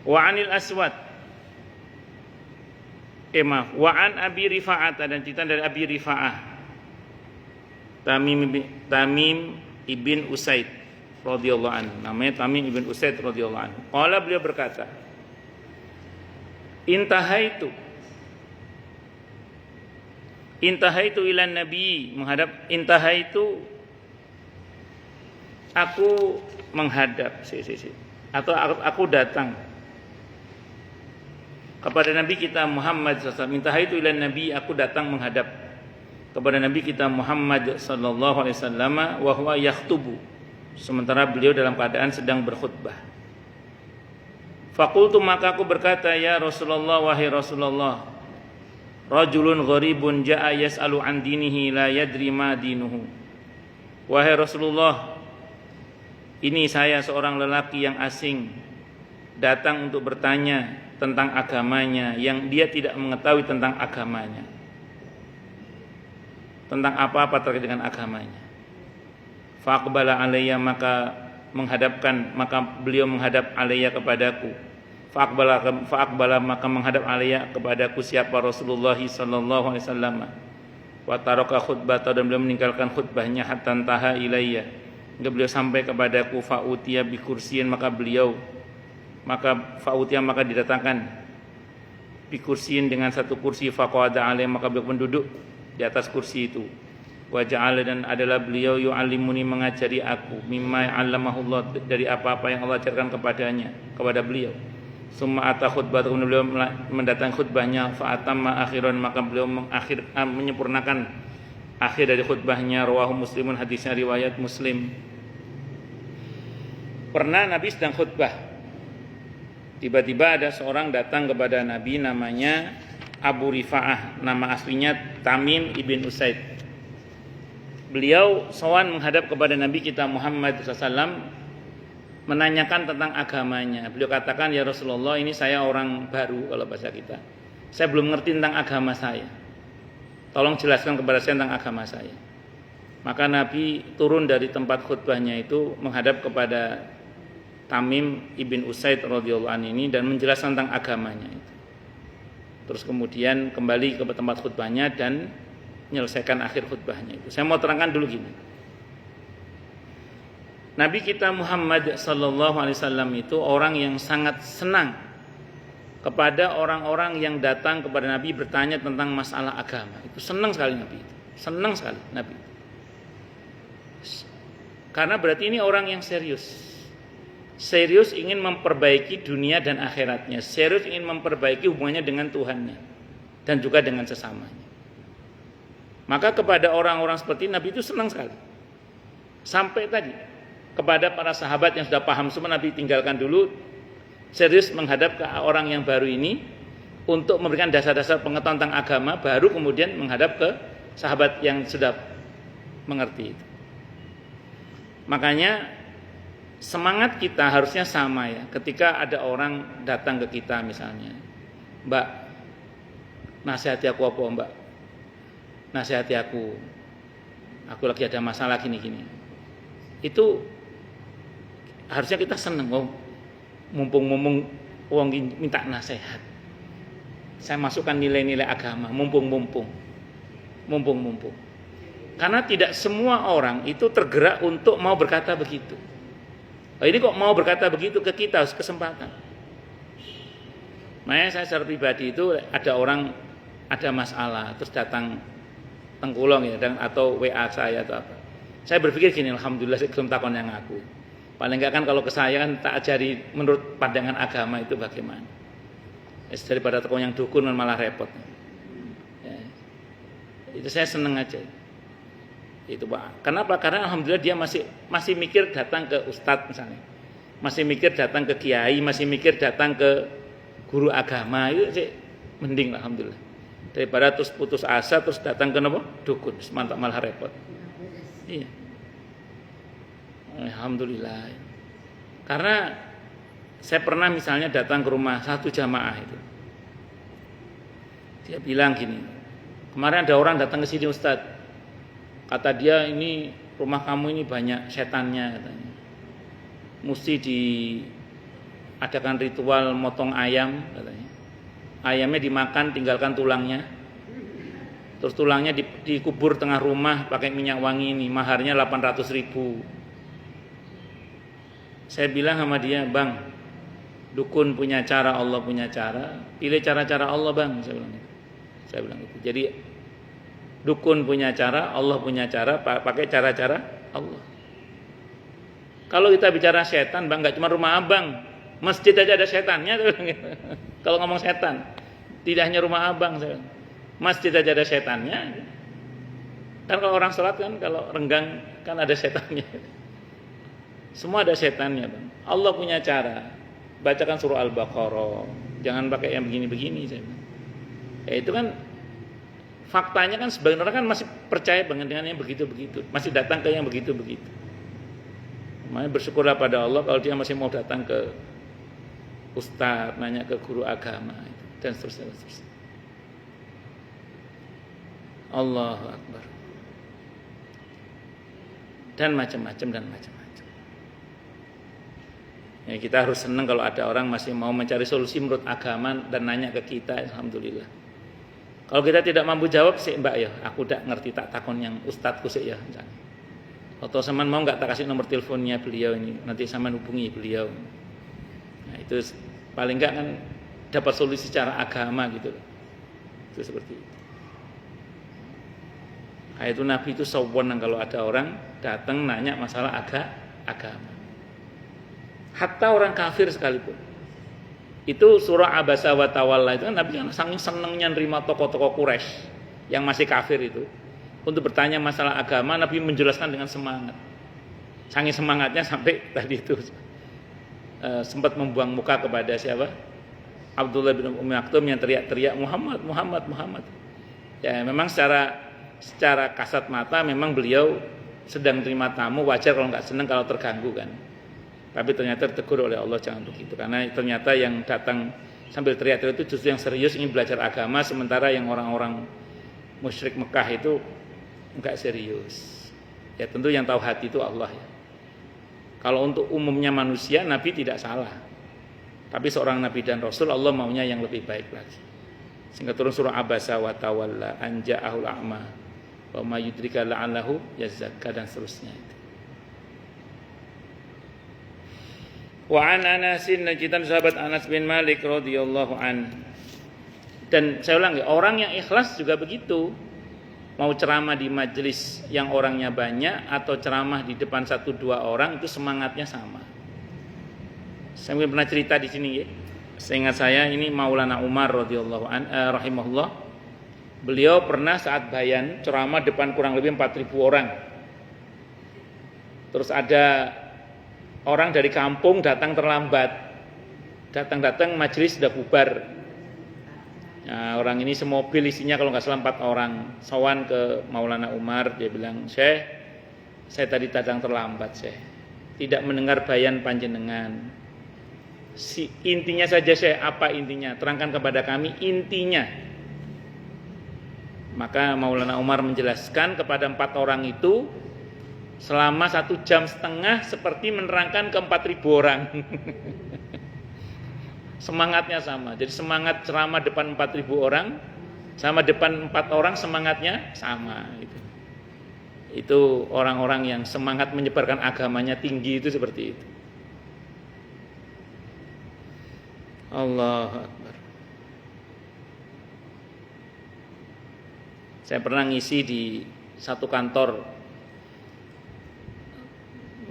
Wa anil Aswad, wa an Abi Rifa'ah, dan cerita dari Abi Rifa'ah Tamim ibn Usaid radhiyallahu anhu. Namanya Tamim ibn Usaid radhiyallahu anhu. Qala, beliau berkata, Intahaitu ilan Nabi, intahaitu aku menghadap atau aku datang kepada Nabi kita Muhammad SAW. Intahaitu ilan Nabi, aku datang menghadap kepada Nabi kita Muhammad sallallahu alaihi wasallam wa huwa yakhtubu, sementara beliau dalam keadaan sedang berkhutbah. Faqultu, maka aku berkata, ya Rasulullah, wahai Rasulullah, rajulun gharibun jaa yas'alu an dinihi la yadri ma dinuhu. Wahai Rasulullah, ini saya seorang lelaki yang asing datang untuk bertanya tentang agamanya yang dia tidak mengetahui tentang agamanya, tentang apa-apa terkait dengan agamanya. Faqbala alayya, maka beliau menghadap alayya kepadaku. Faqbala maka menghadap alayya kepadaku siapa? Rasulullah sallallahu alaihi wasallam. Wa taraka khutbata, dan beliau meninggalkan khutbahnya hatta taha ilayya, hingga beliau sampai kepadaku. Fa'utiya bi kursiyin, maka didatangkan bi kursiyin, dengan satu kursi. Faqada alayhi, maka beliau pun duduk di atas kursi itu. Wa ja'ala, dan adalah beliau yu'allimuni, mengajari aku, mimma 'allamahullah, dari apa-apa yang Allah ajarkan kepada beliau. Summa ata khutbah, kemudian beliau mendatang khutbahnya. Fa atamma akhiran, maka beliau menyempurnakan akhir dari khutbahnya. Rawahu Muslimun, hadisnya riwayat Muslim. Pernah Nabi sedang khutbah, tiba-tiba ada seorang datang kepada Nabi, namanya Abu Rifa'ah, nama aslinya Tamim ibn Usaid. Beliau sowan menghadap kepada Nabi kita Muhammad SAW, menanyakan tentang agamanya. Beliau katakan, ya Rasulullah, ini saya orang baru, kalau bahasa kita, saya belum ngerti tentang agama saya, tolong jelaskan kepada saya tentang agama saya. Maka Nabi turun dari tempat khutbahnya itu, menghadap kepada Tamim ibn Usaid radhiyallahu anhu ini, dan menjelaskan tentang agamanya itu. Terus kemudian kembali ke tempat khutbahnya dan menyelesaikan akhir khutbahnya itu. Saya mau terangkan dulu gini. Nabi kita Muhammad sallallahu alaihi wasallam itu orang yang sangat senang kepada orang-orang yang datang kepada Nabi bertanya tentang masalah agama. Itu senang sekali Nabi itu. Senang sekali Nabi. Karena berarti ini orang yang serius. Serius ingin memperbaiki dunia dan akhiratnya. Serius ingin memperbaiki hubungannya dengan Tuhannya dan juga dengan sesamanya. Maka kepada orang-orang seperti Nabi itu senang sekali. Sampai tadi kepada para sahabat yang sudah paham semua, Nabi tinggalkan dulu, serius menghadap ke orang yang baru ini untuk memberikan dasar-dasar pengetahuan tentang agama, baru kemudian menghadap ke sahabat yang sudah mengerti itu. Makanya semangat kita harusnya sama ya. Ketika ada orang datang ke kita misalnya, Mbak, nasihati aku apa Mbak? Nasihati aku lagi ada masalah gini-gini. Itu harusnya kita seneng, oh mumpung wong minta nasihat, saya masukkan nilai-nilai agama, mumpung. Karena tidak semua orang itu tergerak untuk mau berkata begitu. Oh, ini kok mau berkata begitu ke kita, harus kesempatan. Makanya saya secara pribadi itu ada orang ada masalah terus datang tengkulong ya, atau WA saya atau apa. Saya berpikir gini, alhamdulillah saya belum takon yang aku. Paling enggak kan kalau ke saya kan tak ajari menurut pandangan agama itu bagaimana. Daripada tekon yang dukun malah repot. Ya. Itu saya seneng aja. Itu Pak. Kenapa? Karena alhamdulillah dia masih mikir datang ke ustadz misalnya. Masih mikir datang ke kiai, masih mikir datang ke guru agama. Itu sih mending alhamdulillah. Daripada terus putus asa terus datang ke apa? Dukun, mantap malah repot. Iya. Alhamdulillah. Karena saya pernah misalnya datang ke rumah satu jamaah itu. Dia bilang gini, kemarin ada orang datang ke sini Ustadz. Kata dia ini rumah kamu ini banyak setannya katanya. Mesti diadakan ritual motong ayam katanya. Ayamnya dimakan tinggalkan tulangnya. Terus tulangnya dikubur tengah rumah pakai minyak wangi ini, maharnya 800.000. Saya bilang sama dia, Bang, dukun punya cara, Allah punya cara, pilih cara-cara Allah Bang, saya bilang gitu. Jadi dukun punya cara, Allah punya cara, pakai cara-cara Allah. Kalau kita bicara setan Bang, gak cuma rumah Abang, masjid aja ada setannya. Kalau ngomong setan, tidak hanya rumah Abang, masjid aja ada setannya. Kan kalau orang sholat kan, kalau renggang kan ada setannya. Semua ada setannya Bang. Allah punya cara. Bacakan surah Al-Baqarah. Jangan pakai yang begini-begini. Ya itu kan faktanya kan sebagian orang kan masih percaya dengan yang begitu-begitu. Masih datang ke yang begitu-begitu. Makanya bersyukurlah pada Allah kalau dia masih mau datang ke ustadz, nanya ke guru agama dan seterusnya. Allahu Akbar. Dan macam-macam. Ya, kita harus senang kalau ada orang masih mau mencari solusi menurut agama dan nanya ke kita, alhamdulillah. Kalau kita tidak mampu jawab sih Mbak ya, aku tidak ngerti tak takon yang ustadzku sih ya misalnya. Atau saman mau nggak tak kasih nomor teleponnya beliau ini, nanti saman hubungi beliau. Nah, itu paling nggak kan dapat solusi secara agama gitu. Itu seperti itu. Kayak itu Nabi itu sowan kalau ada orang datang nanya masalah agama. Hatta orang kafir sekalipun. Itu surah Abasa wa Tawalla itu kan Nabi kan saking senengnya nerima tokoh-tokoh Quraisy yang masih kafir itu untuk bertanya masalah agama. Nabi menjelaskan dengan semangat. Saking semangatnya sampai tadi itu sempat membuang muka kepada siapa? Abdullah bin Ummi Maktum yang teriak-teriak Muhammad. Ya memang secara kasat mata memang beliau sedang terima tamu, wajar kalau nggak senang kalau terganggu kan. Tapi ternyata ditegur oleh Allah jangan begitu. Karena ternyata yang datang sambil teriak-teriak itu justru yang serius ingin belajar agama, sementara yang orang-orang musyrik Mekah itu enggak serius. Ya tentu yang tahu hati itu Allah ya. Kalau untuk umumnya manusia Nabi tidak salah. Tapi seorang Nabi dan Rasul Allah maunya yang lebih baik lagi. Sehingga turun surah Abasa wa Tawalla an ja'ahul a'ma wa ma yudrika la'allahu yazakka dan seterusnya itu. Wa an Anasin, dan cerita sahabat Anas bin Malik radhiyallahu an. Dan saya ulang ya, orang yang ikhlas juga begitu. Mau ceramah di majelis yang orangnya banyak atau ceramah di depan 1-2 orang, itu semangatnya sama. Saya mungkin pernah cerita di sini ya. Seingat saya ini Maulana Umar radhiyallahu an rahimahullah. Beliau pernah saat bayan ceramah depan kurang lebih 4.000 orang. Terus ada orang dari kampung datang terlambat. Datang majelis sudah bubar. Nah, orang ini semobil isinya kalau nggak salah 4 orang. Sowan ke Maulana Umar, dia bilang, "Syekh, saya tadi datang terlambat, Syekh. Tidak mendengar bayan panjenengan. Intinya saja, Syekh, apa intinya? Terangkan kepada kami intinya." Maka Maulana Umar menjelaskan kepada 4 orang itu selama 1,5 jam seperti menerangkan ke 4.000 orang. Semangatnya sama. Jadi semangat ceramah depan 4.000 orang sama depan 4 orang semangatnya sama. Itu orang-orang yang semangat menyebarkan agamanya tinggi itu seperti itu. Allahu Akbar. Saya pernah ngisi di satu kantor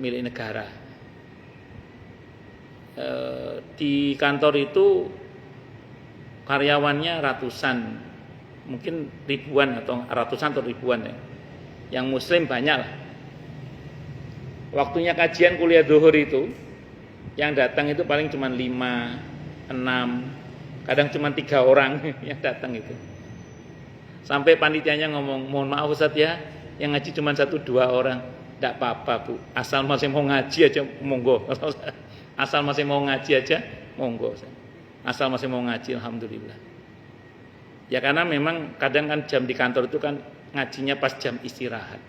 milik negara. Di kantor itu karyawannya ratusan, mungkin ribuan atau ratusan atau ribuan ya. Yang muslim banyak lah. Waktunya kajian kuliah zuhur itu, yang datang itu paling cuma 5, 6, kadang cuma 3 orang yang datang itu. Sampai panitianya ngomong, "Mohon maaf Ustaz ya, yang ngaji cuma 1-2 orang." "Tidak apa-apa Bu, asal masih mau ngaji aja monggo." Asal masih mau ngaji aja monggo. Asal masih mau ngaji alhamdulillah. Ya karena memang kadang kan jam di kantor itu kan ngajinya pas jam istirahat.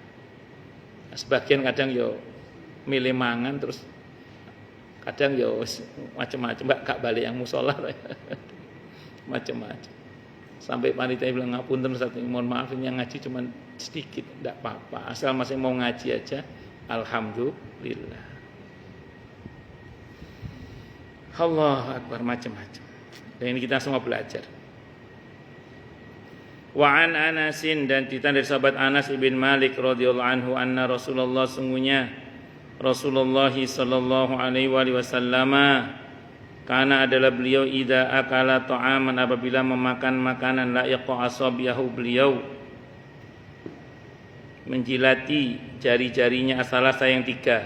Sebagian kadang yo milih mangan, terus kadang yo macam-macam, gak balik yang musola. Macam-macam. Sampai panitia bilang, "Ngapunten Ustaz, mohon maaf ini yang ngaji cuma sedikit." Tidak apa-apa, asal masih mau ngaji aja alhamdulillah. Allah Akbar, macam-macam. Dan ini kita semua belajar. Wa an Anasin, dan cerita dari sahabat Anas ibn Malik radhiyallahu anhu, anna Rasulullah, sungguhnya Rasulullah sallallahu alaihi wasallam, karena adalah beliau idza akala ta'aman, apabila memakan makanan, la yaqa asabiyahu, beliau menjilati jari-jarinya asalasa yang 3.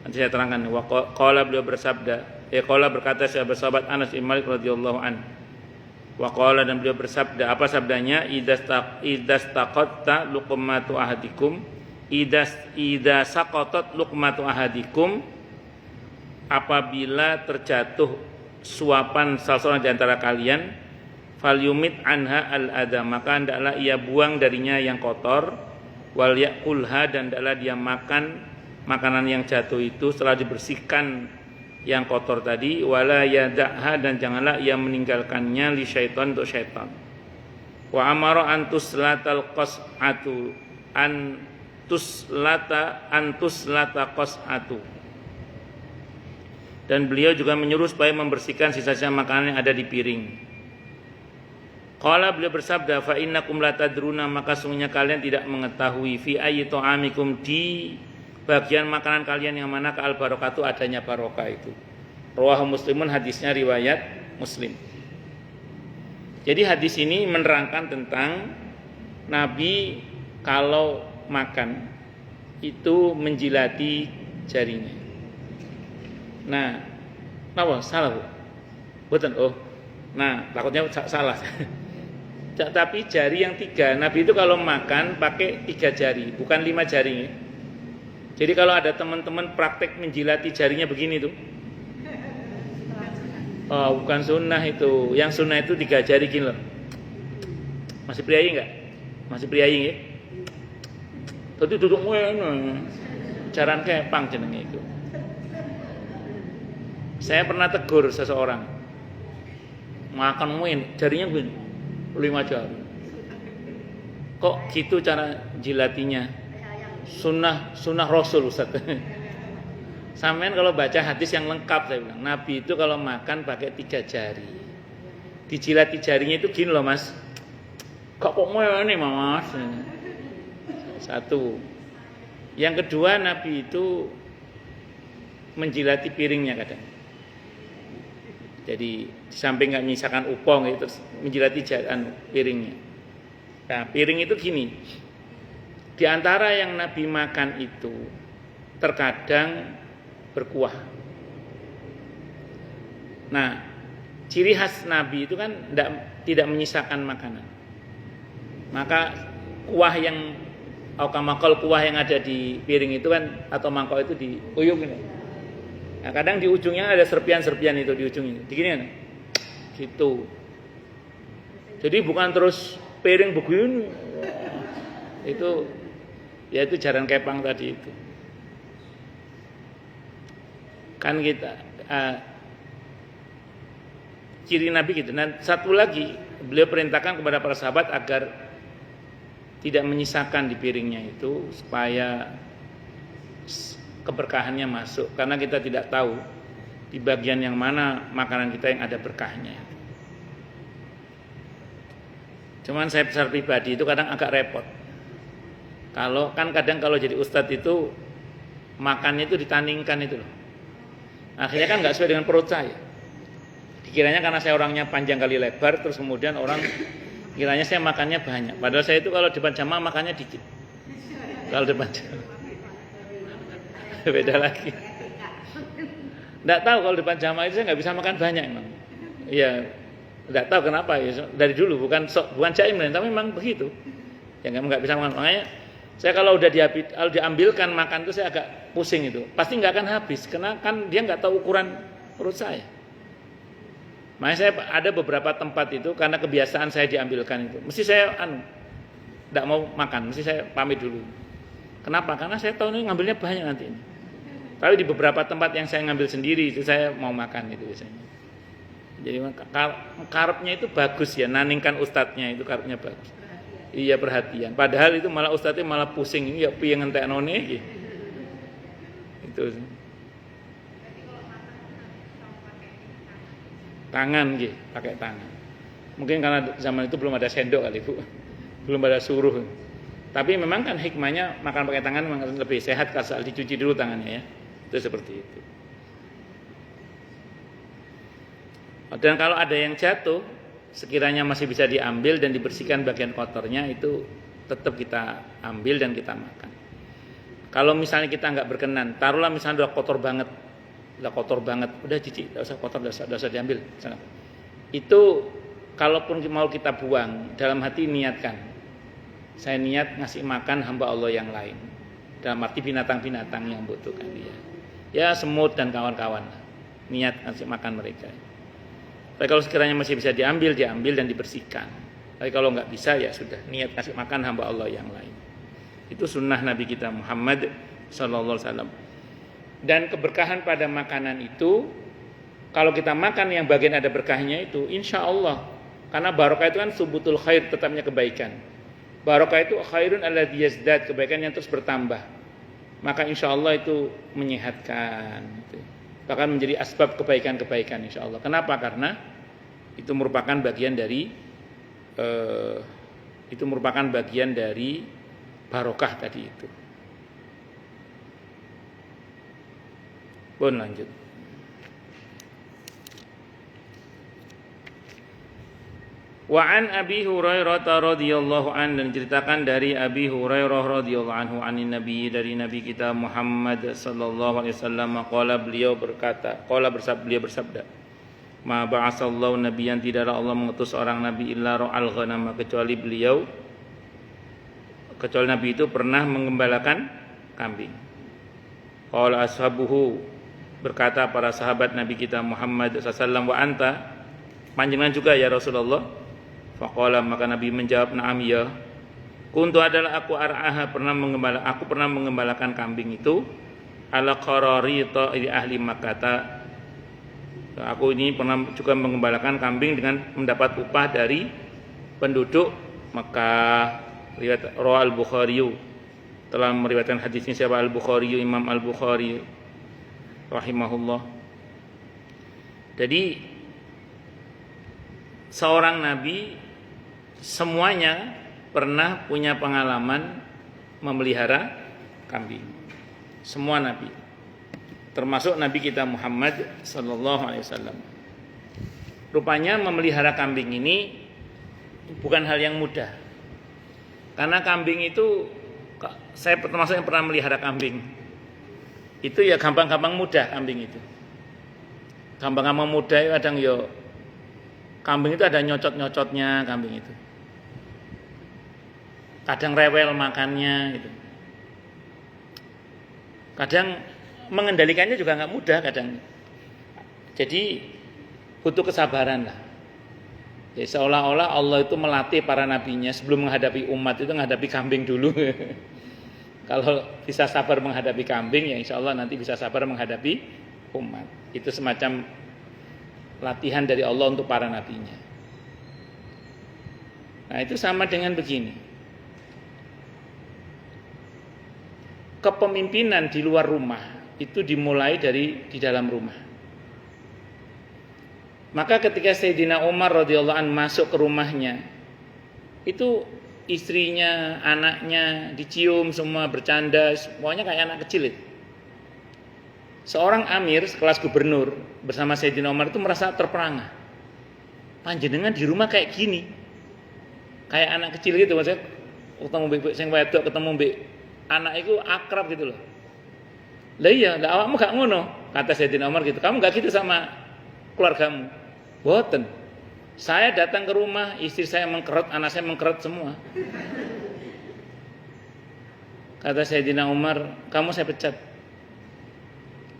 Nanti saya terangkan. Wa qala, beliau bersabda, qala berkata sahabat Anas bin Malik radhiyallahu an. Wa qala, dan beliau bersabda, apa sabdanya? Idastaqatta luqmatu ahadikum, idza saqatat luqmatu ahadikum, apabila terjatuh suapan salah seorang di antara kalian, falyumit anha al-adha, maka hendaklah ia buang darinya yang kotor, wal yakulha, dan hendaklah dia makan makanan yang jatuh itu setelah dibersihkan yang kotor tadi, wala yada'ha, dan janganlah ia meninggalkannya li syaitan, untuk syaitan. Wa amara antuslatal qas'atu, antuslata qas'atu, dan beliau juga menyuruh supaya membersihkan sisa-sisa makanan yang ada di piring. Qala, beliau bersabda, fa innakum la tadruna, maka sungguhnya kalian tidak mengetahui, fi ayyi ta'amikum, di bagian makanan kalian yang mana al barakatu, adanya barokah itu. Rawahu Muslimun, hadisnya riwayat Muslim. Jadi hadis ini menerangkan tentang Nabi kalau makan itu menjilati jarinya. Nah, apa salah Bu? Betul. Oh, nah takutnya salah. Tapi jari yang 3, Nabi itu kalau makan pakai 3 jari, bukan 5 jari. Jadi kalau ada teman-teman praktek menjilati jarinya begini tuh, oh bukan sunnah itu. Yang sunnah itu 3 jari gini loh. Masih priayi enggak? Masih priayi nggih? Tadi duduk ngono. Jaran kepang jenenge itu. Saya pernah tegur seseorang. Makan muin, jarinya begini. 5 jari. Kok gitu cara jilatinya? Sunnah Rasul Ustaz. Sampean kalau baca hadis yang lengkap, saya bilang Nabi itu kalau makan pakai 3 jari. Dijilati jarinya itu gini loh mas. Kok ini mas? Satu. Yang kedua Nabi itu menjilati piringnya kadang. Jadi di samping nggak menyisakan upong itu terus menjilati piringnya. Nah piring itu gini. Di antara yang Nabi makan itu terkadang berkuah. Nah, ciri khas Nabi itu kan tidak menyisakan makanan. Maka kuah yang kuah yang ada di piring itu kan atau mangkok itu diuyuk ini. Nah, kadang di ujungnya ada serpian-serpian itu di ujungnya. Begini kan? Gitu. Jadi bukan terus piring begini. Itu ya itu jaran kepang tadi itu. Kan kita ciri Nabi gitu. Dan satu lagi beliau perintahkan kepada para sahabat agar tidak menyisakan di piringnya itu supaya keberkahannya masuk, karena kita tidak tahu di bagian yang mana makanan kita yang ada berkahnya. Cuman saya secara pribadi itu kadang agak repot. Kadang kalau jadi ustadz itu makannya itu ditandingkan itu loh. Akhirnya kan nggak sesuai dengan perut saya. Dikiranya karena saya orangnya panjang kali lebar, terus kemudian orang kiranya saya makannya banyak. Padahal saya itu kalau depan jamaah makannya dikit. Kalau depan jamaah beda lagi. Nggak tahu kalau depan jamaah itu saya nggak bisa makan banyak emang. Iya, nggak tahu kenapa ya. Dari dulu bukan jaim, tapi memang begitu. Ya nggak bisa makan. Makanya saya kalau udah diambilkan makan itu saya agak pusing itu. Pasti nggak akan habis, karena kan dia nggak tahu ukuran perut saya. Makanya saya ada beberapa tempat itu karena kebiasaan saya diambilkan itu. Mesti saya nggak mau makan, mesti saya pamit dulu. Kenapa? Karena saya tahu ini ngambilnya banyak nanti ini. Tapi di beberapa tempat yang saya ngambil sendiri itu saya mau makan itu biasanya. Jadi karepnya itu bagus ya, naningkan ustadznya itu karepnya bagus. Iya perhatian. Padahal itu malah ustadznya malah pusing, ini ya piye ngenteknone iki. Itu. Tangan nggih, pakai tangan. Mungkin karena zaman itu belum ada sendok kali Bu. Belum ada suruh. Tapi memang kan hikmahnya makan pakai tangan memang lebih sehat kalau dicuci dulu tangannya ya. Itu seperti itu. Dan kalau ada yang jatuh, sekiranya masih bisa diambil dan dibersihkan bagian kotornya, itu tetap kita ambil dan kita makan. Kalau misalnya kita nggak berkenan, taruhlah misalnya udah kotor banget, udah cici, nggak usah kotor, nggak usah diambil. Misalnya. Itu kalaupun mau kita buang, dalam hati niatkan, saya niat ngasih makan hamba Allah yang lain. Dalam arti binatang-binatang yang membutuhkan dia. Ya semut dan kawan-kawan. Niat ngasih makan mereka. Tapi kalau sekiranya masih bisa diambil dan dibersihkan. Tapi kalau nggak bisa ya sudah, niat ngasih makan hamba Allah yang lain. Itu sunnah Nabi kita Muhammad SAW. Dan keberkahan pada makanan itu, kalau kita makan yang bagian ada berkahnya itu, insya Allah. Karena barokah itu kan subutul khair, tetapnya kebaikan. Barokah itu khairun alladzi yazdad, kebaikan yang terus bertambah. Maka insya Allah itu menyehatkan, bahkan menjadi asbab kebaikan-kebaikan insya Allah. Kenapa? Karena itu merupakan bagian dari barokah tadi itu. Pun lanjut. Wa an Abi Hurairah radhiyallahu an, dan ceritakan dari Abi Hurairah radhiyallahu anhu anin Nabi, dari Nabi kita Muhammad sallallahu alaihi wasallam, beliau bersabda, ma ba'asallahu nabiyyan, tidaklah Allah mengutus orang nabi illa ra'al ghanama, kecuali nabi itu pernah mengembalakan kambing. Qala ashabuhu, berkata para sahabat Nabi kita Muhammad sallallahu alaihi wasallam, wa anta, panjenengan juga ya Rasulullah? Faqala, maka Nabi menjawab, na'am ya. Kuntu adalah aku ar'aha, aku pernah mengembalakan kambing itu ala qararita li ahli Makkah. Aku ini pernah juga mengembalakan kambing dengan mendapat upah dari penduduk Makkah. Riwayat Al-Bukhari, telah meriwayatkan hadisnya siapa? Al-Bukhari, Imam Al-Bukhari. rahimahullah. Jadi seorang nabi semuanya pernah punya pengalaman memelihara kambing. Semua nabi, termasuk nabi kita Muhammad sallallahu alaihi wasallam. Rupanya memelihara kambing ini bukan hal yang mudah. Karena kambing itu, saya termasuk yang pernah melihara kambing. Itu ya gampang-gampang mudah kambing itu. Gampang-gampang mudah ya kadang yo kambing itu ada nyocot-nyocotnya kambing itu. Kadang rewel makannya gitu. Kadang mengendalikannya juga nggak mudah kadang. Jadi butuh kesabaran lah. Jadi seolah-olah Allah itu melatih para nabinya sebelum menghadapi umat itu menghadapi kambing dulu. Kalau bisa sabar menghadapi kambing ya insya Allah nanti bisa sabar menghadapi umat. Itu semacam latihan dari Allah untuk para nabinya. Nah itu sama dengan begini. Kepemimpinan di luar rumah itu dimulai dari di dalam rumah. Maka ketika Sayyidina Umar radhiyallahu anhu masuk ke rumahnya, itu istrinya, anaknya dicium semua bercanda, semuanya kayak anak kecil itu. Seorang amir sekelas gubernur bersama Sayyidina Umar itu merasa terperangah. Panjenengan di rumah kayak gini, kayak anak kecil gitu maksudnya. Ketemu mbek sing wedok, ketemu mbek anak itu akrab gitu loh. Lah iya, lah awakmu gak ngono, kata Sayyidina Umar gitu. Kamu gak gitu sama keluargamu. Boten. Saya datang ke rumah, istri saya mengkerut, anak saya mengkerut semua. Kata Sayyidina Umar, kamu saya pecat.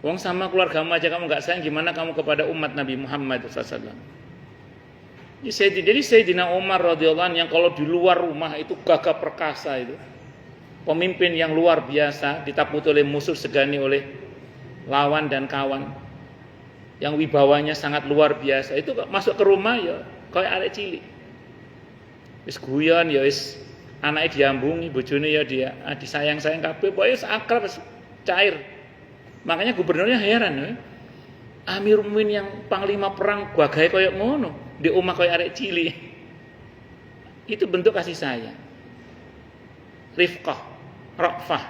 Wong sama keluargamu aja kamu gak sayang, gimana kamu kepada umat Nabi Muhammad SAW? Jadi Sayyidina Umar radhiyallahu anhu yang kalau di luar rumah itu gagah perkasa itu. Pemimpin yang luar biasa, ditakuti oleh musuh, segani oleh lawan dan kawan. Yang wibawanya sangat luar biasa. Itu masuk ke rumah ya kayak arek cilik. Wis guyon ya wis anake diambungi, bojone ya dia disayang-sayang kabeh, pokoke akrab cair. Makanya gubernurnya heran ya. Amirul Mukminin yang panglima perang gagahe koyo ngono, di omah koyo arek cilik. Itu bentuk kasih sayang. Rifqah, ra'fah.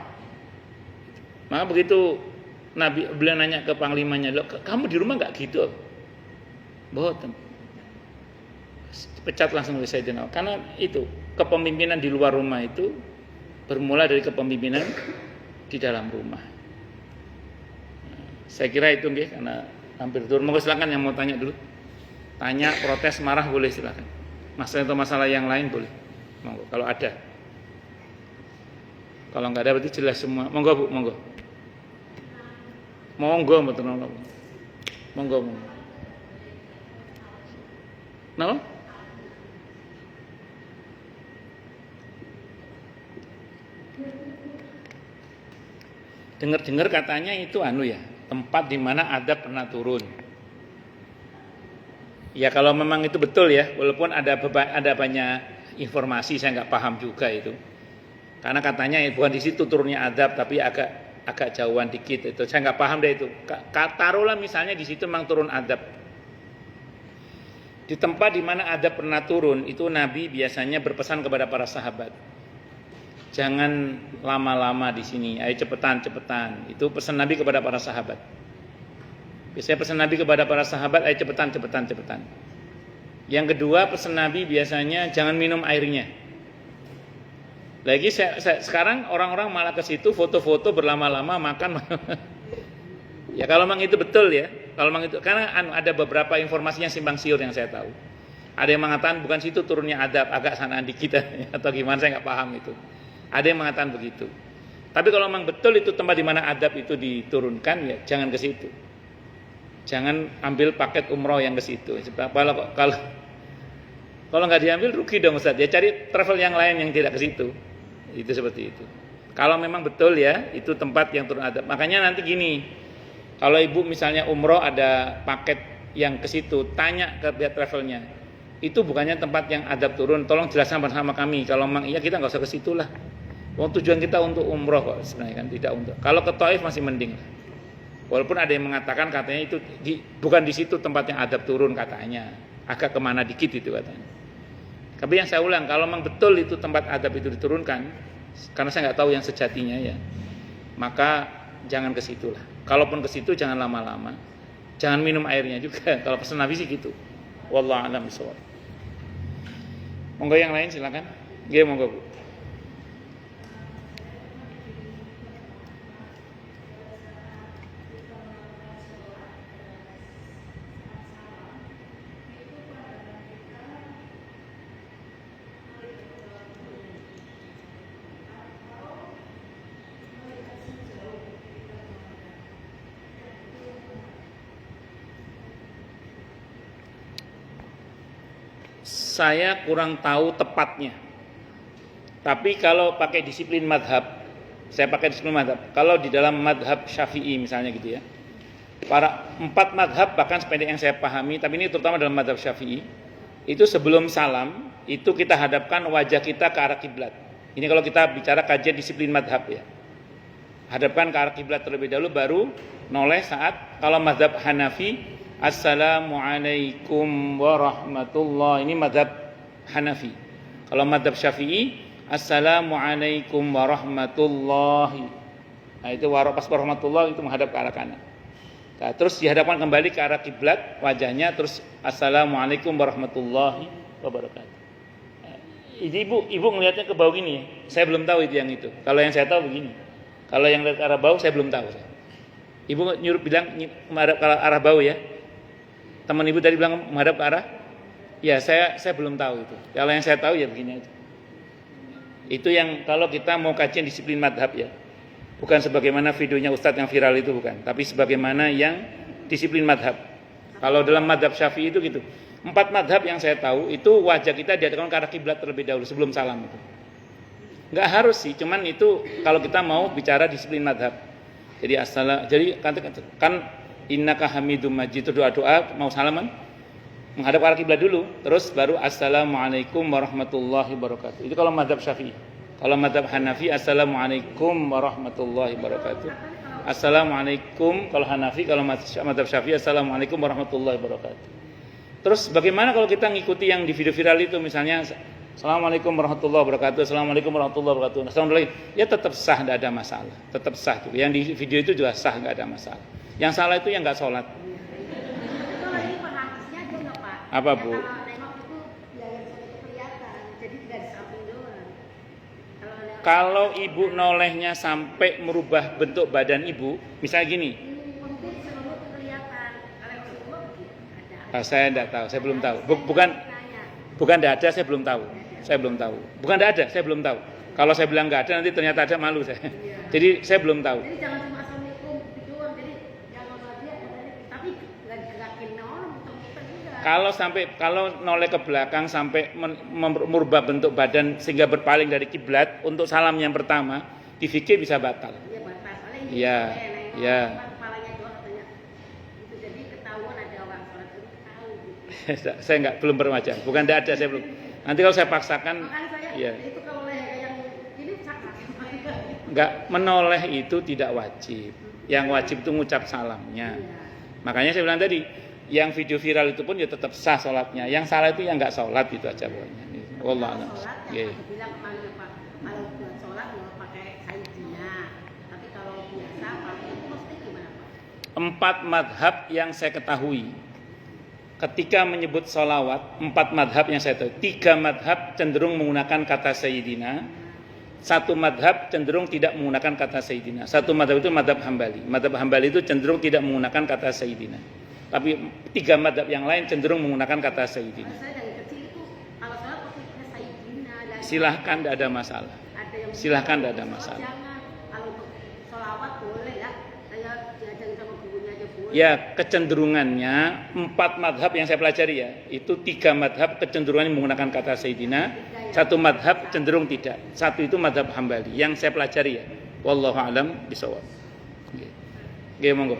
Maka begitu Nabi beliau nanya ke panglimanya, "Loh, kamu di rumah enggak gitu?" Boten. Pecat langsung oleh Sayyidina. Karena itu, kepemimpinan di luar rumah itu bermula dari kepemimpinan di dalam rumah. Saya kira itu nggih karena hampir turun. Monggo silakan yang mau tanya dulu. Tanya, protes, marah boleh silakan. Masalah atau masalah yang lain boleh. Monggo kalau ada. Kalau enggak ada berarti jelas semua. Monggo Bu, monggo. Monggo mboten napa. Monggo. Napa? Dengar-dengar katanya itu ya, tempat di mana adab pernah turun. Ya kalau memang itu betul ya, walaupun ada banyak informasi saya nggak paham juga itu. Karena katanya bukan di situ turunnya adab, tapi agak jauhan dikit itu. Saya nggak paham deh itu. Taruhlah misalnya di situ memang turun adab. Di tempat di mana adab pernah turun, itu Nabi biasanya berpesan kepada para sahabat. Jangan lama-lama di sini, ayo cepetan. Itu pesan Nabi kepada para sahabat. Biasanya pesan Nabi kepada para sahabat, ayo cepetan. Yang kedua pesan Nabi biasanya jangan minum airnya. Lagi sekarang orang-orang malah ke situ foto-foto berlama-lama makan. Ya kalau memang itu betul ya, kalau memang itu karena ada beberapa informasi yang simpang siur yang saya tahu. Ada yang mengatakan bukan situ turunnya adab, agak sanaan dikit atau gimana saya nggak paham itu. Ada yang mengatakan begitu. Tapi kalau memang betul itu tempat di mana adab itu diturunkan ya jangan ke situ. Jangan ambil paket umroh yang ke situ. Kalau nggak diambil rugi dong Ustaz. Ya cari travel yang lain yang tidak ke situ. Itu seperti itu. Kalau memang betul ya, itu tempat yang turun adab. Makanya nanti gini, kalau ibu misalnya umroh ada paket yang ke situ, tanya ke pihak travelnya. Itu bukannya tempat yang adab turun, tolong jelaskan bersama kami. Kalau memang iya kita nggak usah ke situ lah. Tujuan kita untuk umroh kok sebenarnya kan tidak untuk. Kalau ke Taif masih mending. Walaupun ada yang mengatakan katanya itu bukan di situ tempatnya adab turun katanya, agak kemana dikit itu katanya. Tapi yang saya ulang, kalau memang betul itu tempat adab itu diturunkan, karena saya nggak tahu yang sejatinya ya, maka jangan ke situ lah. Kalaupun ke situ jangan lama-lama, jangan minum airnya juga. Kalau pesan Nabi sih gitu. Wallahu a'lam bishawab. Monggo yang lain silakan. Nggih monggo Bu. Saya kurang tahu tepatnya. Tapi kalau pakai disiplin madhab, saya pakai disiplin madhab. Kalau di dalam madhab Syafi'i misalnya gitu ya, para 4 madhab bahkan sependek yang saya pahami, tapi ini terutama dalam madhab Syafi'i, itu sebelum salam itu kita hadapkan wajah kita ke arah kiblat. Ini kalau kita bicara kajian disiplin madhab ya, hadapkan ke arah kiblat terlebih dahulu, baru noleh saat kalau madhab Hanafi. Assalamualaikum warahmatullahi. Ini madhab Hanafi. Kalau madhab Syafi'i, Assalamualaikum warahmatullahi. Nah itu pas warahmatullahi itu menghadap ke arah kanan. Nah, terus dihadapkan kembali ke arah kiblat wajahnya, terus Assalamualaikum warahmatullahi wabarakatuh. Nah, ibu melihatnya ke bawah gini ya. Saya belum tahu itu yang itu. Kalau yang saya tahu begini. Kalau yang lihat ke arah bawah saya belum tahu. Ibu nyuruh bilang menghadap ke arah bawah ya. Teman ibu tadi bilang menghadap ke arah, ya saya belum tahu itu. Kalau yang saya tahu ya begini aja. Itu yang kalau kita mau kajian disiplin madhab ya, bukan sebagaimana videonya Ustadz yang viral itu bukan, tapi sebagaimana yang disiplin madhab. Kalau dalam madhab Syafi'i itu gitu, 4 madhab yang saya tahu itu wajah kita dihadapkan ke arah kiblat terlebih dahulu sebelum salam itu. Nggak harus sih, cuman itu kalau kita mau bicara disiplin madhab. Jadi kan innaka hamidum majid, itu doa-doa mau salaman menghadap arah kiblat dulu, terus baru assalamualaikum warahmatullahi wabarakatuh. Itu kalau mazhab Syafi'i. Kalau mazhab Hanafi assalamualaikum warahmatullahi wabarakatuh. Assalamualaikum kalau Hanafi, kalau mazhab Syafi'i assalamualaikum warahmatullahi wabarakatuh. Terus bagaimana kalau kita ngikuti yang di video viral itu, misalnya assalamualaikum warahmatullahi wabarakatuh, assalamualaikum warahmatullahi wabarakatuh, assalamualaikum, ya tetap sah, tidak ada masalah, tetap sah tuh. Yang di video itu juga sah, nggak ada masalah. Yang salah itu yang nggak sholat. Apa Bu? Kalau ibu nolehnya sampai merubah bentuk badan ibu, misalnya gini. Saya tidak tahu, saya belum tahu. Bukan tidak ada, saya belum tahu. Bukan tidak ada, saya belum tahu. Kalau saya bilang nggak ada, nanti ternyata ada, malu saya. Jadi saya belum tahu. Kalau noleh ke belakang sampai merubah bentuk badan sehingga berpaling dari kiblat untuk salam yang pertama, di fikih bisa batal. Iya, iya. Saya belum berwajah. Bukan tidak ada, saya belum. Nanti kalau saya paksakan, iya. Enggak, menoleh itu tidak wajib. Yang wajib itu ngucap salamnya. Makanya saya bilang tadi, yang video viral itu pun ya tetap sah sholatnya. Yang salah itu yang nggak sholat, itu aja pokoknya. Wallah a'lam. Bilang kalau buat sholat mau pakai saidina, tapi kalau biasa pakai itu mesti gimana Pak? 4 madhab yang saya ketahui, ketika menyebut sholawat, 4 madhab yang saya tahu, 3 madhab cenderung menggunakan kata sayyidina, 1 madhab cenderung tidak menggunakan kata sayyidina. 1 madhab itu madhab Hambali. Madhab Hambali itu cenderung tidak menggunakan kata sayyidina. Tapi 3 madhab yang lain cenderung menggunakan kata sayyidina. Saya dari kecil itu kalau sholat pakai sayyidina. Silahkan, tidak ada masalah. Silahkan, tidak ada masalah. Jangan, kalau untuk sholawat boleh ya. Saya diajarin sama gurunya aja boleh. Ya, kecenderungannya 4 madhab yang saya pelajari ya, itu 3 madhab kecenderungannya menggunakan kata sayyidina, 1 madhab cenderung tidak. 1 itu madhab Hambali yang saya pelajari ya. Wallahu a'lam bishawab. Oke, monggo.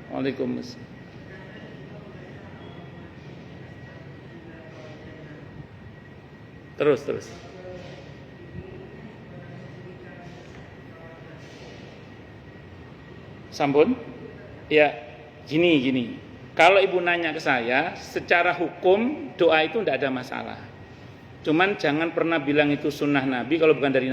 Waalaikumsalam. Terus. Sampun? Ya, gini. Kalau ibu nanya ke saya, secara hukum doa itu tidak ada masalah. Cuman jangan pernah bilang itu sunnah Nabi kalau bukan dari